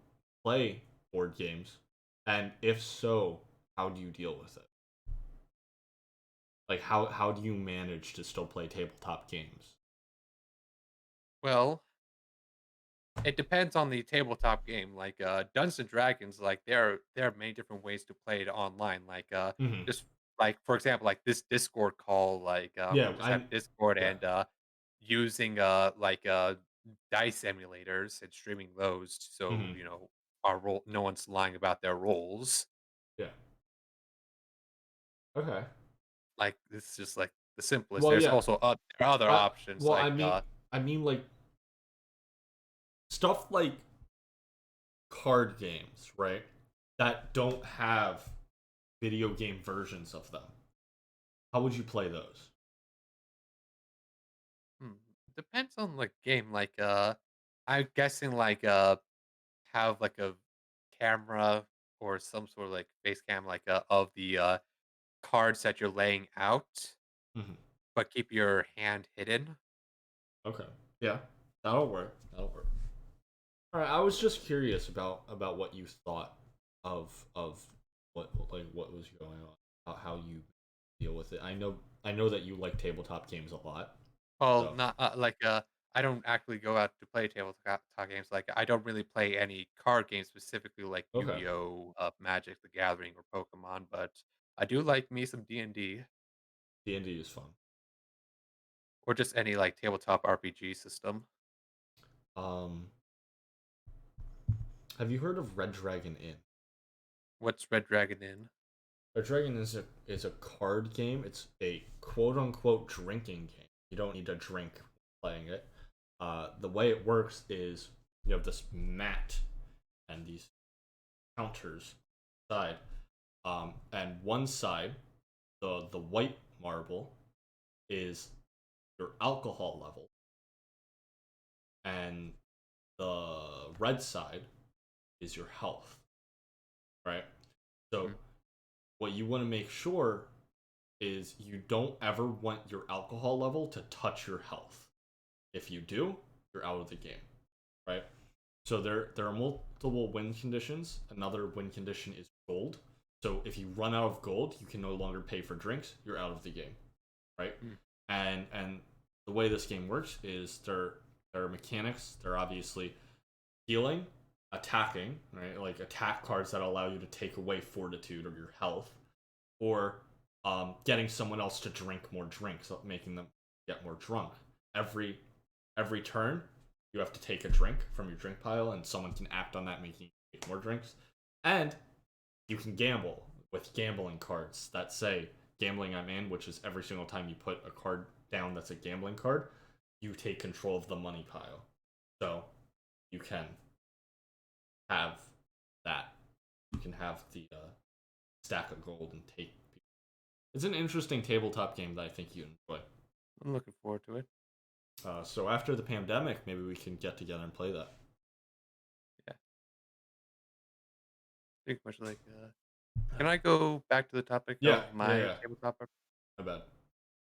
play board games? And if so, how do you deal with it? Like how do you manage to still play tabletop games? Well, it depends on the tabletop game. Like Dungeons and Dragons, like there are many different ways to play it online. Like Hmm. just like for example, like this Discord call, we Yeah, just have I'm Discord yeah. and using dice emulators and streaming those, so Hmm. our role, no one's lying about their roles. Yeah. Okay. Like this is just like the simplest. Well, There's yeah. also there are other options Well, like I mean like stuff like card games, right? That don't have video game versions of them. How would you play those? hmm, depends on the game. Like I'm guessing have like a camera or some sort of like face cam of the cards that you're laying out, Hmm. but keep your hand hidden. Okay. Yeah, that'll work. That'll work. All right. I was just curious about what you thought of what was going on, how you deal with it. I know that you like tabletop games a lot. Well, So not I don't actually go out to play tabletop games. Like I don't really play any card games specifically, like okay, Yu-Gi-Oh, Magic the Gathering, or Pokemon. But I do like me some D&D, D&D is fun. or just any like tabletop RPG system. Um, have you heard of Red Dragon Inn? What's Red Dragon in? Red Dragon is a card game. It's a quote unquote drinking game. You don't need to drink playing it. The way it works is you have this mat and these counters side. And one side, the white marble, is your alcohol level, and the red side is your health. Right? So what you want to make sure is you don't ever want your alcohol level to touch your health. If you do, you're out of the game. Right? So there are multiple win conditions. Another win condition is gold. So if you run out of gold, you can no longer pay for drinks. You're out of the game, right? And the way this game works is there are mechanics. There are obviously healing, attacking, right? Like attack cards that allow you to take away fortitude or your health, or getting someone else to drink more drinks, making them get more drunk. Every turn, you have to take a drink from your drink pile, and someone can act on that, making you take more drinks. And you can gamble with gambling cards that say gambling I'm in, which is every single time you put a card down that's a gambling card, you take control of the money pile. So you can have that. You can have the stack of gold and take. It's an interesting tabletop game that I think you enjoy. I'm looking forward to it. So after the pandemic, maybe we can get together and play that. Yeah. Pretty much like. Can I go back to the topic Yeah, of my yeah. tabletop? I bet.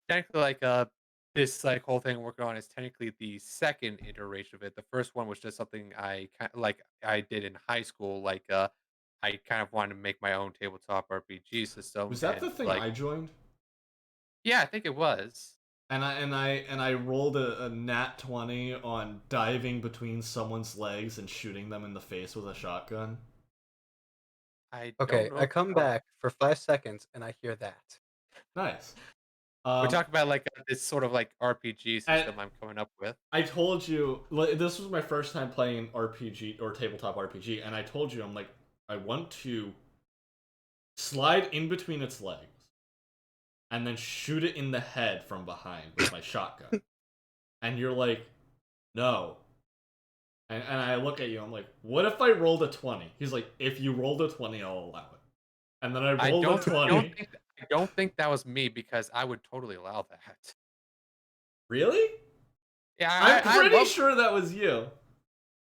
Technically, this whole thing I'm working on is technically the second iteration of it. The first one was just something I did in high school. I kind of wanted to make my own tabletop RPG system. Was that and, the thing like, I joined? Yeah, I think it was. And I rolled a nat 20 on diving between someone's legs and shooting them in the face with a shotgun. I Okay, don't know I if come back for 5 seconds and I hear that. Nice. we're talking about this sort of like RPG system I'm coming up with. I told you this was my first time playing RPG or tabletop RPG, and I told you I want to slide in between its legs and then shoot it in the head from behind with my shotgun. And you're like, no. And I look at you, I'm like, what if I rolled a 20? He's like, if you rolled a 20, I'll allow it. And then I rolled a 20. I don't think that was me, because I would totally allow that. Really? Yeah, I'm pretty sure that was you.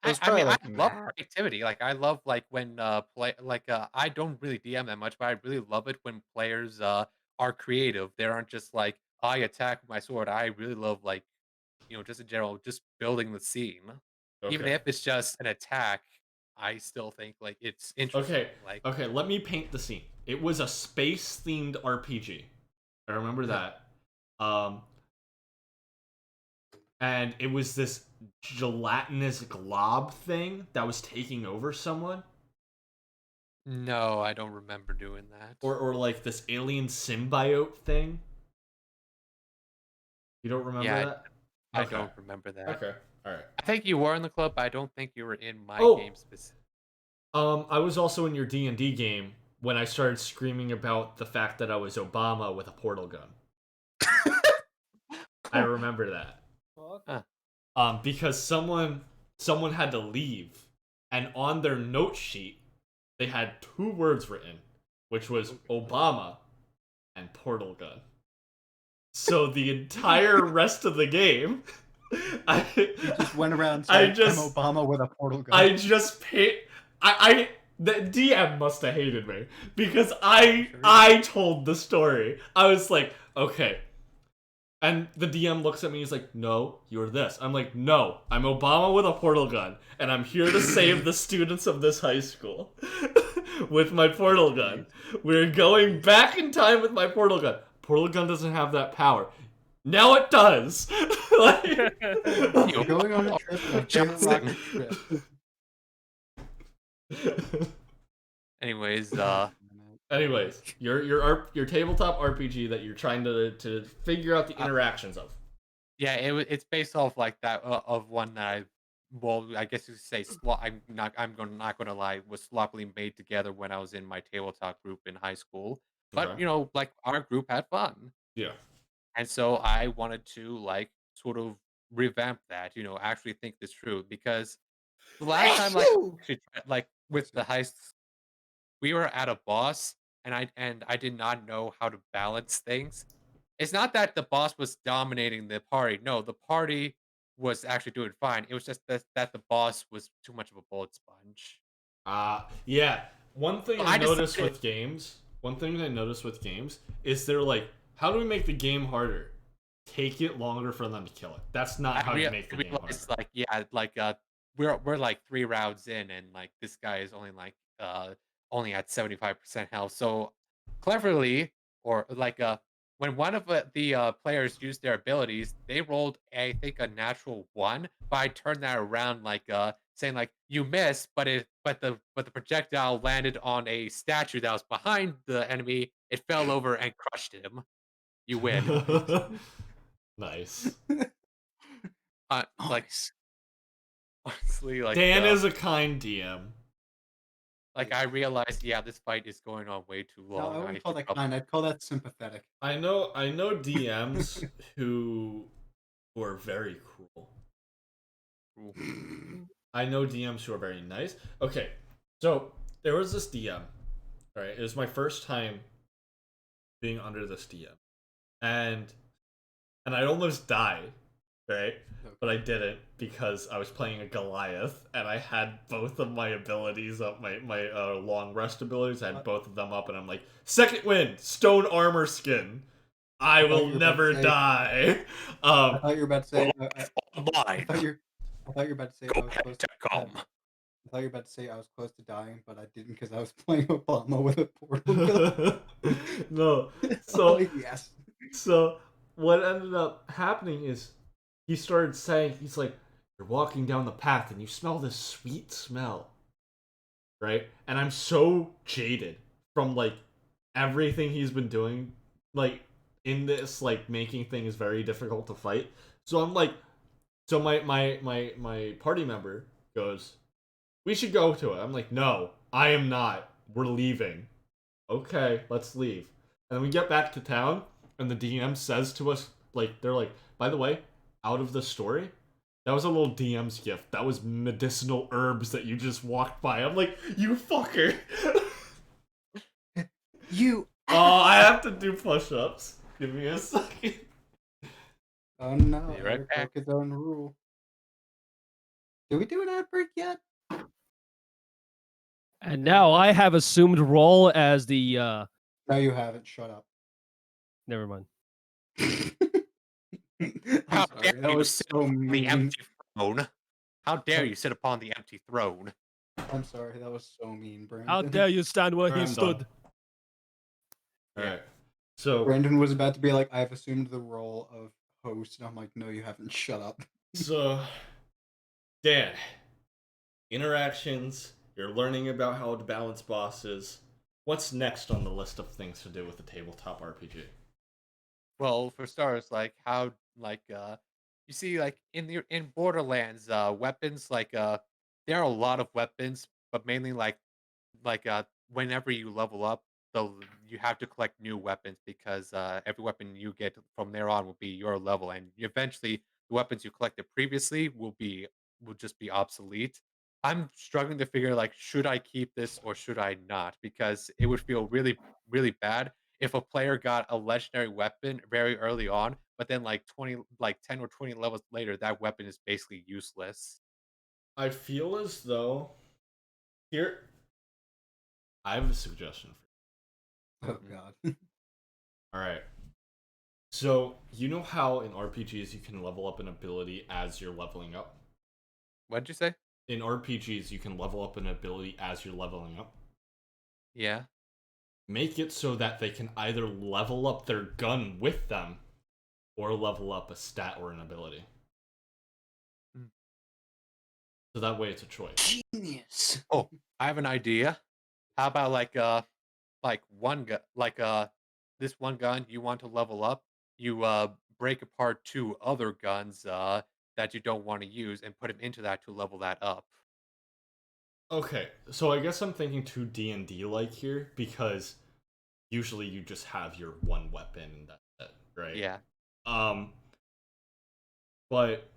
It was I mean, probably like I love Matt. creativity. I love when I don't really DM that much, but I really love it when players are creative. They aren't just like, I attack with my sword. I really love just in general, just building the scene. Even Okay. if it's just an attack, I still think it's interesting. Okay, let me paint the scene. It was a space-themed RPG. I remember that. And it was this gelatinous glob thing that was taking over someone. No, I don't remember doing that. Or like this alien symbiote thing. You don't remember that? I don't remember that. Okay, alright. I think you were in the club, but I don't think you were in my game specifically. I was also in your D&D game when I started screaming about the fact that I was Obama with a portal gun. I remember that. Because someone had to leave, and on their note sheet they had 2 words written, which was Obama and portal gun. So the entire rest of the game, You just went around saying, I'm Obama with a portal gun. The DM must have hated me because I told the story. I was like, okay. And the DM looks at me, he's like, no, you're this. I'm like, no, I'm Obama with a portal gun, and I'm here to save the students of this high school with my portal gun. We're going back in time with my portal gun. Portal gun doesn't have that power. Now it does. You're going on a trip. Anyways, your tabletop RPG that you're trying to figure out the interactions of. Yeah, it's based off like that of one that I guess you could say I'm not gonna lie, was sloppily made together when I was in my tabletop group in high school. But Okay. like our group had fun. Yeah. And so I wanted to like sort of revamp that, actually think this through because the last time like actually tried, like with the heists, we were at a boss and I did not know how to balance things. It's not that the boss was dominating the party. No, the party was actually doing fine. It was just that the boss was too much of a bullet sponge. Yeah. One thing So I I noticed decided with games is they're like, how do we make the game harder? Take it longer for them to kill it. That's not how you make the game harder. realized like yeah, like we're like 3 rounds in and like this guy is only at 75% health. So cleverly or like when one of the players used their abilities, they rolled I think a natural one, but I turned that around like saying like you missed, but the projectile landed on a statue that was behind the enemy. It fell over and crushed him. You win. Nice. Like Nice. honestly, Dan is a kind DM. like I realized, yeah, this fight is going on way too No, I long. I wouldn't call should that probably kind. I'd call that sympathetic. I know DMs who are very cruel. I know DMs who are very nice. Okay, so there was this DM. Right, it was my first time being under this DM, and I almost died. Right, but I didn't because I was playing a Goliath, and I had both of my abilities up, my long rest abilities. I had both of them up, and I'm like, second wind, stone armor skin. I thought will you were about to never say- die. I thought you were about to say. I blind. thought you were about to say I was close. Come. I thought you were about to say I was close to dying, but I didn't because I was playing Obama with a portal gun. No. Oh, yes. So what ended up happening is he started saying, he's like, you're walking down the path and you smell this sweet smell. Right? And I'm so jaded from like everything he's been doing, like in this, like making things very difficult to fight. So I'm like, so my party member goes, we should go to it. I'm like, no, I am not. We're leaving. Okay, let's leave. And then we get back to town, and the DM says to us, like, they're like, by the way, out of the story, that was a little DM's gift. That was medicinal herbs that you just walked by. I'm like, you fucker. You. Oh, I have to do push-ups. Give me a second. Oh no! Be right Eric back. broke his own rule. Did we do an ad break yet? And now I have assumed role as the. No, you haven't. Shut up. Never mind. How I'm sorry. dare That you was sit so upon the mean. empty throne? How dare you sit upon the empty throne? I'm sorry. That was so mean, Brandon. How dare you stand where he I'm stood? done. Alright. So Brandon was about to be like, I've assumed the role of host, and I'm like, no, you haven't. Shut up. So, Dan, interactions, you're learning about how to balance bosses. What's next on the list of things to do with a tabletop RPG? Well, for starters, like how like you see like in Borderlands, weapons there are a lot of weapons, but mainly whenever you level up, you have to collect new weapons because every weapon you get from there on will be your level, and eventually the weapons you collected previously will just be obsolete. I'm struggling to figure like should I keep this or should I not because it would feel really bad if a player got a legendary weapon very early on, but then like 10 or 20 levels later that weapon is basically useless. I feel as though here I have a suggestion for Oh God. All right. So, you know how in RPGs you can level up an ability as you're leveling up? What'd you say? In RPGs you can level up an ability as you're leveling up. Yeah. Make it so that they can either level up their gun with them or level up a stat or an ability. Mm. So that way it's a choice. Genius. Oh, I have an idea. How about like one gun this one gun you want to level up, you break apart two other guns that you don't want to use and put them into that to level that up. Okay, so I guess I'm thinking too D&D like here because usually you just have your one weapon and that's it, right? Yeah. Um, but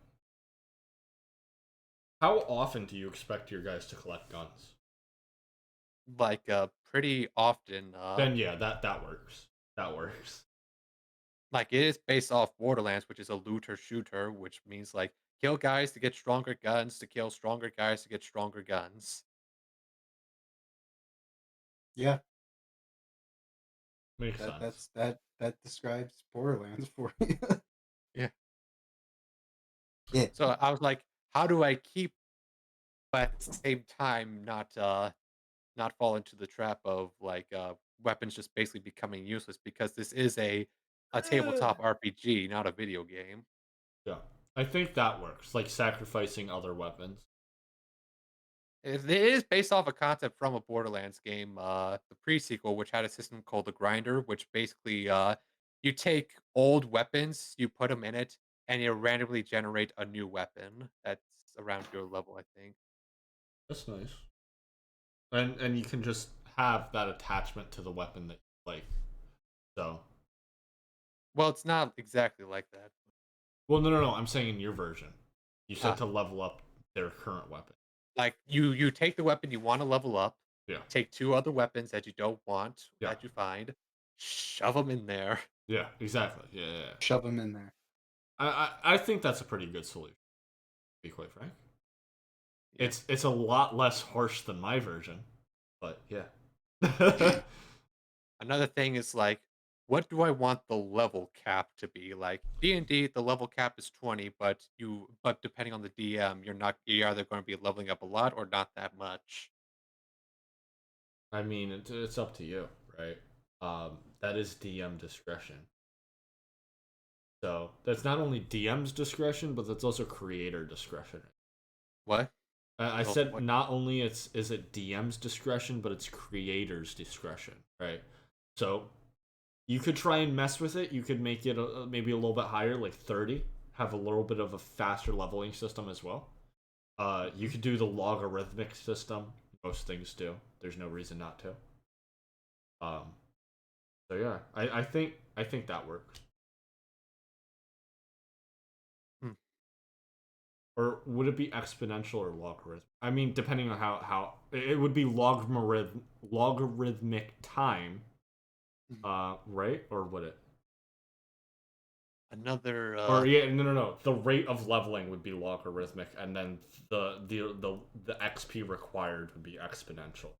how often do you expect your guys to collect guns? Like pretty often. Then yeah, that works. That works. Like it is based off Borderlands, which is a looter shooter, which means like kill guys to get stronger guns, to kill stronger guys to get stronger guns. Yeah, Makes that sense. that describes Borderlands for you. Yeah. Yeah. So I was like, how do I keep, but at the same time not fall into the trap of like weapons just basically becoming useless because this is a tabletop RPG, not a video game. Yeah, I think that works. Like sacrificing other weapons. It is based off a concept from a Borderlands game, the pre-sequel, which had a system called the Grinder, which basically you take old weapons, you put them in it, and you randomly generate a new weapon that's around your level, I think. That's nice. And you can just have that attachment to the weapon that you like. So, Well, it's not exactly like that. well, no. I'm saying in your version, you said Ah, to level up their current weapon. like you take the weapon you want to level up, Yeah, take two other weapons that you don't want yeah, that you find, shove them in there. yeah. Exactly. Yeah. Shove them in there. I think that's a pretty good solution. To be quite frank, Yeah. it's a lot less harsh than my version, but yeah. Another thing is like, what do I want the level cap to be? Like D&D, the level cap is 20, but depending on the DM, you're either going to be leveling up a lot or not that much. I mean, it's up to you, right? That is DM discretion. So that's not only DM's discretion, but that's also creator discretion. What? I Oh, said what? not only is it DM's discretion, but it's creator's discretion, right? So you could try and mess with it. You could make it maybe a little bit higher, like 30. Have a little bit of a faster leveling system as well. You could do the logarithmic system. Most things do. There's no reason not to. Um, so yeah, I think that works. Hmm. Or would it be exponential or logarithmic? I mean, depending on how it would be logarithmic time, Hmm. right? Or would it? Another Or yeah, no. The rate of leveling would be logarithmic, and then the XP required would be exponential.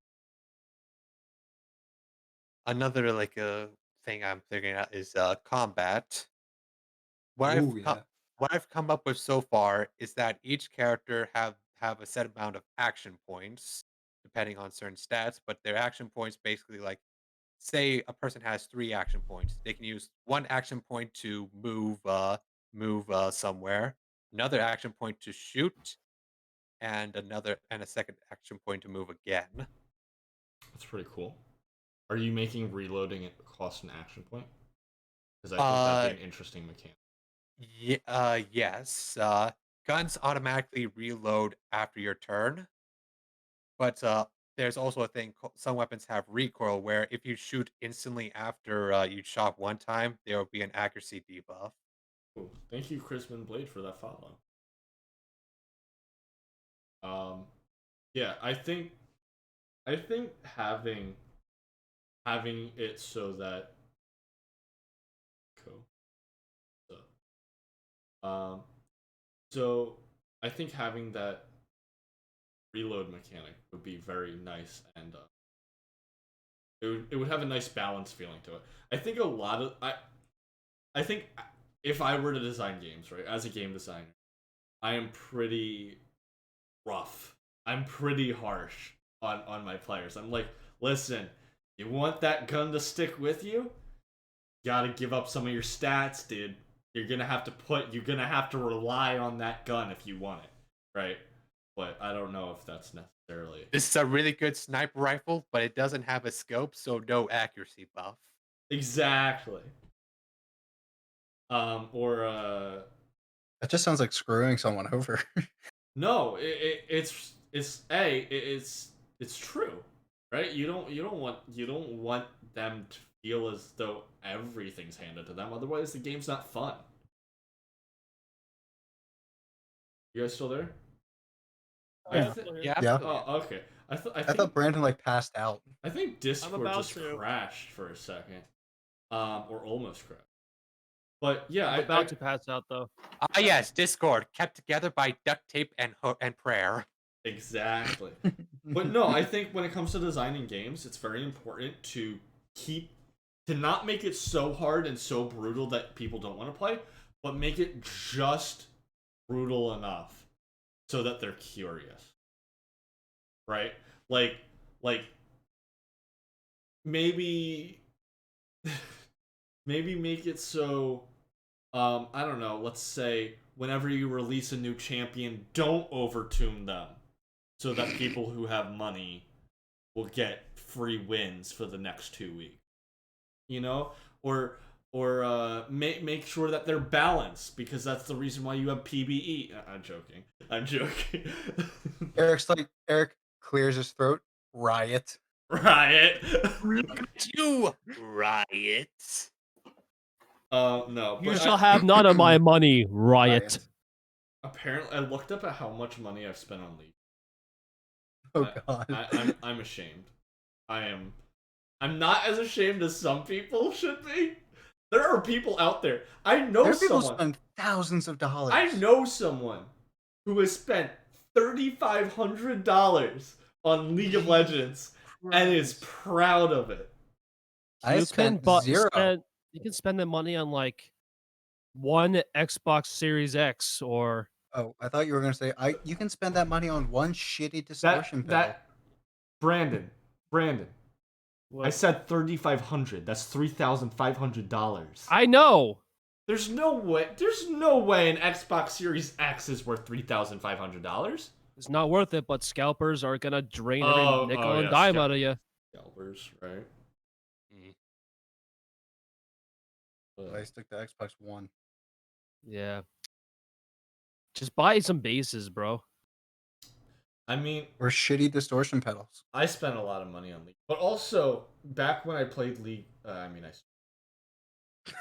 another like thing I'm figuring out is combat. What Oh I've co- yeah. what I've come up with so far is that each character have a set amount of action points depending on certain stats, but their action points basically like say a person has 3 action points. They can use 1 action point to move somewhere, another action point to shoot, and a second action point to move again. That's pretty cool. Are you making reloading it cost an action point? Because I think that'd be Uh an interesting mechanic. yes. Guns automatically reload after your turn, but there's also a thing some weapons have recoil where if you shoot instantly after you shot one time, there will be an accuracy debuff. Cool. Thank you, Crispin Blade, for that follow. Um, yeah, I think having it so that cool. So, so I think having that reload mechanic would be very nice, and it would have a nice balance feeling to it. I think a lot of I think if I were to design games, right, as a game designer, I am pretty rough. I'm pretty harsh on my players. I'm like, listen, you want that gun to stick with you? You gotta give up some of your stats, dude. You're gonna have to rely on that gun if you want it, right? But I don't know if that's necessarily This is a really good sniper rifle, but it doesn't have a scope, so no accuracy buff. exactly. Or That just sounds like screwing someone over. no, it's true, right? You don't want them to feel as though everything's handed to them. Otherwise, the game's not fun. You guys still there? Yeah. Yeah. Yeah. Oh, okay. I I think thought Brandon like passed out. I think Discord about just to. crashed for a second, or almost crashed. But yeah, I'm about to pass out though. Ah, yes, Discord kept together by duct tape and prayer. exactly. But no, I think when it comes to designing games, it's very important to not make it so hard and so brutal that people don't want to play, but make it just brutal enough so that they're curious. Right? Like maybe maybe make it so I don't know, let's say whenever you release a new champion, don't overtune them so that people who have money will get free wins for the next 2 weeks. You know? Or make sure that they're balanced because that's the reason why you have PBE. I'm joking. I'm joking. Eric clears his throat. Riot. Riot. You riots. No. You But shall have none of my money, Riot. riot. apparently, I looked up at how much money I've spent on League. Oh god. I'm ashamed. I'm not as ashamed as some people should be. There are people out there. I know There are people someone. spend thousands of dollars. I know someone who has spent $3,500 on League of Legends and is proud of it. I You spent can zero. you can spend the money on like one Xbox Series X or Oh, I thought you were gonna say you can spend that money on one shitty distortion pedal. That Brandon. what? I said 3,500. That's $3,500. I know. There's no way an Xbox Series X is worth $3,500. It's not worth it, but scalpers are gonna drain Oh, every nickel oh, and yeah, dime out of you. Scalpers, right? I stick to Xbox One. Yeah. Just buy some bases, bro. I mean, Or shitty distortion pedals. I spent a lot of money on League, but also back when I played League,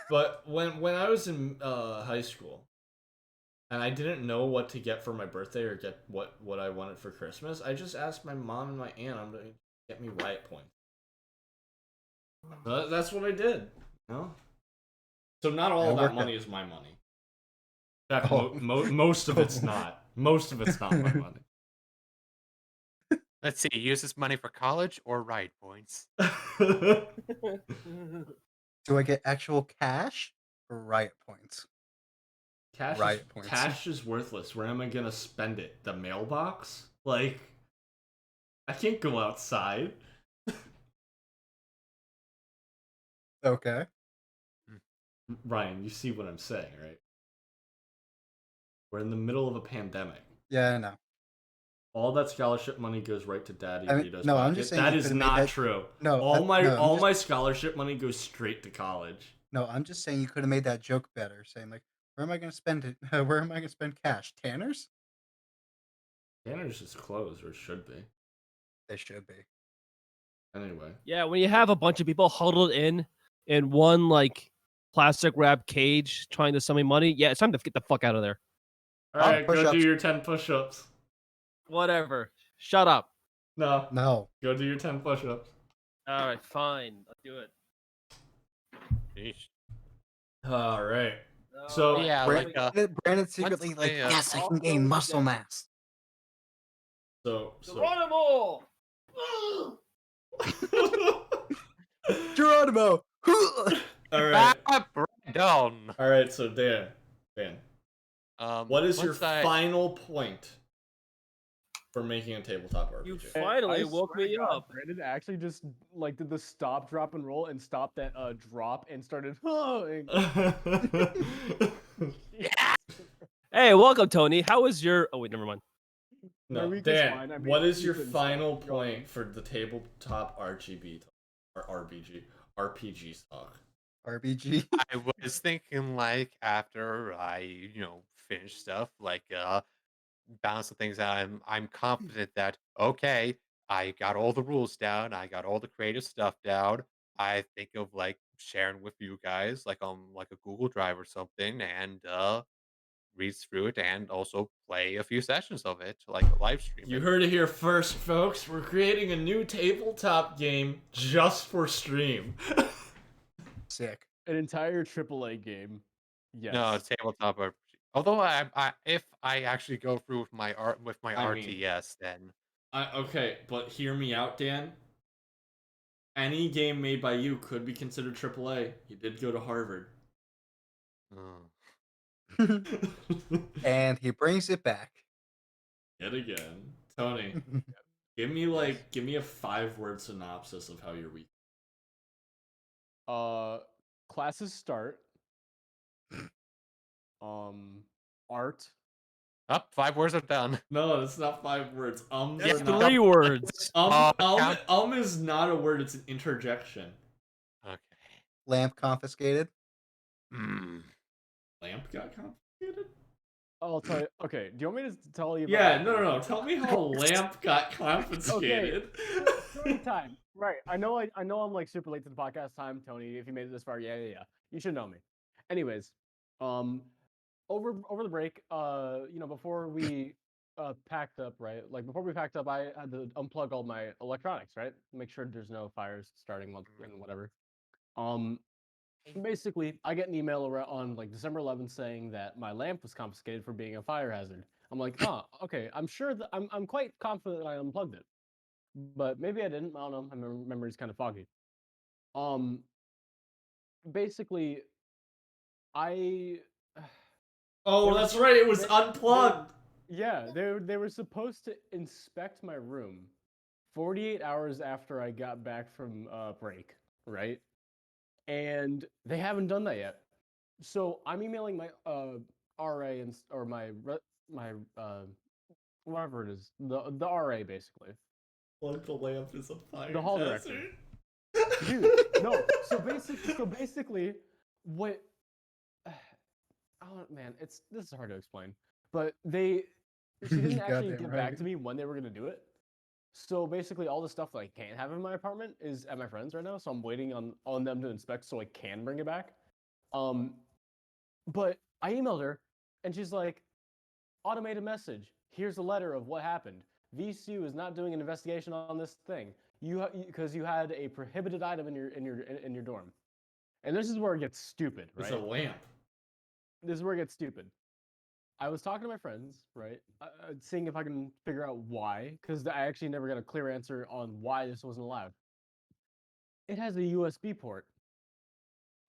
but when I was in high school, and I didn't know what to get for my birthday or get what I wanted for Christmas, I just asked my mom and my aunt, I'm gonna get me Riot points. That's what I did. You know? So not all that money is my money. In fact, most of it's not. Most of it's not my money. Let's see. Use this money for college or ride points. Do I get actual cash or riot points? Cash is worthless. Where am I gonna spend it? The mailbox? Like, I can't go outside. Okay. Ryan, you see what I'm saying, right? We're in the middle of a pandemic. Yeah, I know. All that scholarship money goes right to Daddy Rita's no, pocket. I'm just saying that you is could've made not that- true. No, all no, my scholarship money goes straight to college. No, I'm just saying you could have made that joke better, saying like, where am I gonna spend it? Where am I gonna spend cash? Tanner's? Tanner's is closed, or should be. They should be. Anyway. Yeah, when you have a bunch of people huddled in one like plastic wrap cage trying to sell me money, yeah, it's time to get the fuck out of there. Alright, go push-ups. do your 10 push-ups. Whatever. Shut up. No. Go do your 10 push-ups. All right, fine. I'll do it. Alright. So, yeah, Brandon secretly like, yes, I can gain muscle mass. So Geronimo! Geronimo! Alright. Down. Alright, so Dan. What is your once I- final point for making a tabletop RPG? You finally I woke swear to me God, up. Brandon actually just like did the stop, drop, and roll, and stopped that drop and started. Hey, welcome, Tony. How was your? Oh wait, never mind. No, week is Dan, fine. I mean, what is your Ethan's final fine. Go on. point for the tabletop RPG or RPG talk? RBG. I was thinking like after I, finish stuff, like balance the things out, I'm confident that okay, I got all the rules down, I got all the creative stuff down. I think of like sharing with you guys like on like a Google Drive or something and reads through it and also play a few sessions of it, like live stream You it. heard it here first, folks. We're creating a new tabletop game just for stream. Sick. An entire AAA game. Yes. No, tabletop RPG. Although if I actually go through with my I mean- RTS, then Okay, but hear me out, Dan. Any game made by you could be considered AAA. You did go to Harvard. And he brings it back. Yet again. Tony, give me a 5-word synopsis of how your week. Classes start. Art. up 5 words are done. No, it's not 5 words. Ums It's are not. 3 words. Um is not a word, it's an interjection. Okay. Lamp confiscated. Lamp got confiscated? I'll tell you. Okay, do you want me to tell you? Yeah, About no. Tell me how lamp got confiscated. Story time. Right. I know I'm like super late to the podcast time, Tony. If you made it this far, yeah. You should know me. Anyways, over the break, before we packed up, right? Like before we packed up, I had to unplug all my electronics, right? Make sure there's no fires starting and whatever. Basically, I get an email on like December 11th saying that my lamp was confiscated for being a fire hazard. I'm like, oh, okay. I'm sure that I'm quite confident that I unplugged it, but maybe I didn't. I don't know. My memory's kind of foggy. Basically, I. Oh, that's right. It was unplugged. Yeah, they were supposed to inspect my room 48 hours after I got back from break, right? And they haven't done that yet. So I'm emailing my RA or my whatever it is, the RA basically. Plug the lamp is a fire The hall hazard. director. Dude, no. So basically, what? Oh man, this is hard to explain. But she didn't actually Goddamn get right. back to me when they were gonna do it. So basically, all the stuff that I can't have in my apartment is at my friend's right now. So I'm waiting on them to inspect so I can bring it back. But I emailed her, and she's like, "Automated message. Here's a letter of what happened. VCU is not doing an investigation on this thing. Because you had a prohibited item in your dorm." And this is where it gets stupid, right? It's a lamp. This is where it gets stupid. I was talking to my friends, right? Seeing if I can figure out why, because I actually never got a clear answer on why this wasn't allowed. It has a USB port,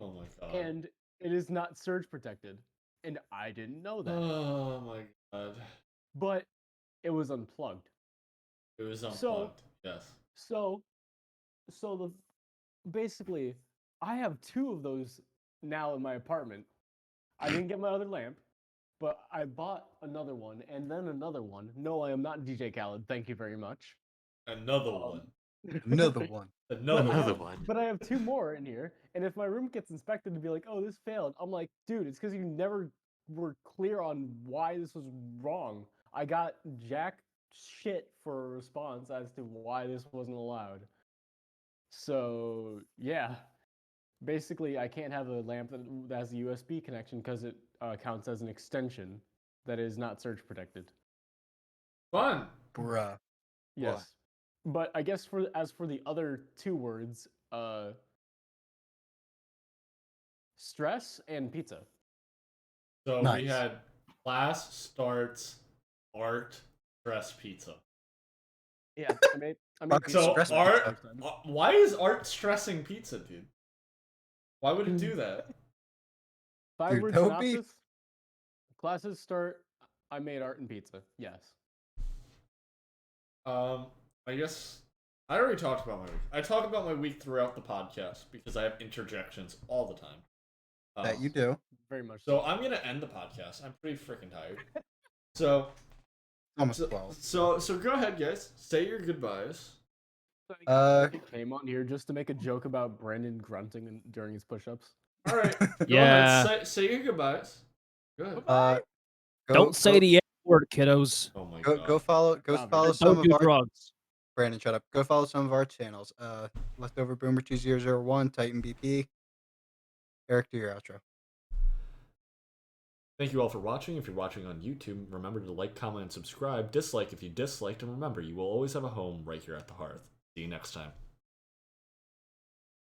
Oh my god. and it is not surge protected, and I didn't know that. Oh my god. But it was unplugged. It was unplugged. Yes. So basically, I have 2 of those now in my apartment. I didn't get my other lamp, but I bought another one and then another one. No, I am not DJ Khaled. Thank you very much. Another one. Another one. Another one. But I have 2 more in here, and if my room gets inspected to be like, "Oh, this failed," I'm like, "Dude, it's because you never were clear on why this was wrong." I got jack shit for a response as to why this wasn't allowed. So yeah, basically, I can't have a lamp that has a USB connection because it counts as an extension that is not surge protected. Fun. Bruh. Yes, but I guess as for the other 2 words, stress and pizza. So we Nice. had class starts, art, stress, pizza. Yeah, I made Fucking pizza So stress for the art. first time. Why is art stressing pizza, dude? Why would it do that? 5-word that would be- synopsis. Classes start. I made art and pizza. Yes. I guess I already talked about my week. I talk about my week throughout the podcast because I have interjections all the time. That you do. Very much. So I'm gonna end the podcast. I'm pretty freaking tired. So Almost 12. so go ahead, guys. Say your goodbyes. He came on here just to make a joke about Brandon grunting during his push-ups. All right. Go Yeah. ahead. Say your goodbyes. Go ahead. Go, Don't say go, the N word, kiddos. Oh my go, god. go follow Stop follow it. some Don't of do our drugs. Brandon, shut up. Go follow some of our channels. Leftover Boomer 2001, Titan BP. Eric, do your outro. Thank you all for watching. If you're watching on YouTube, remember to like, comment, and subscribe. Dislike if you disliked, and remember, you will always have a home right here at the Hearth. See you next time.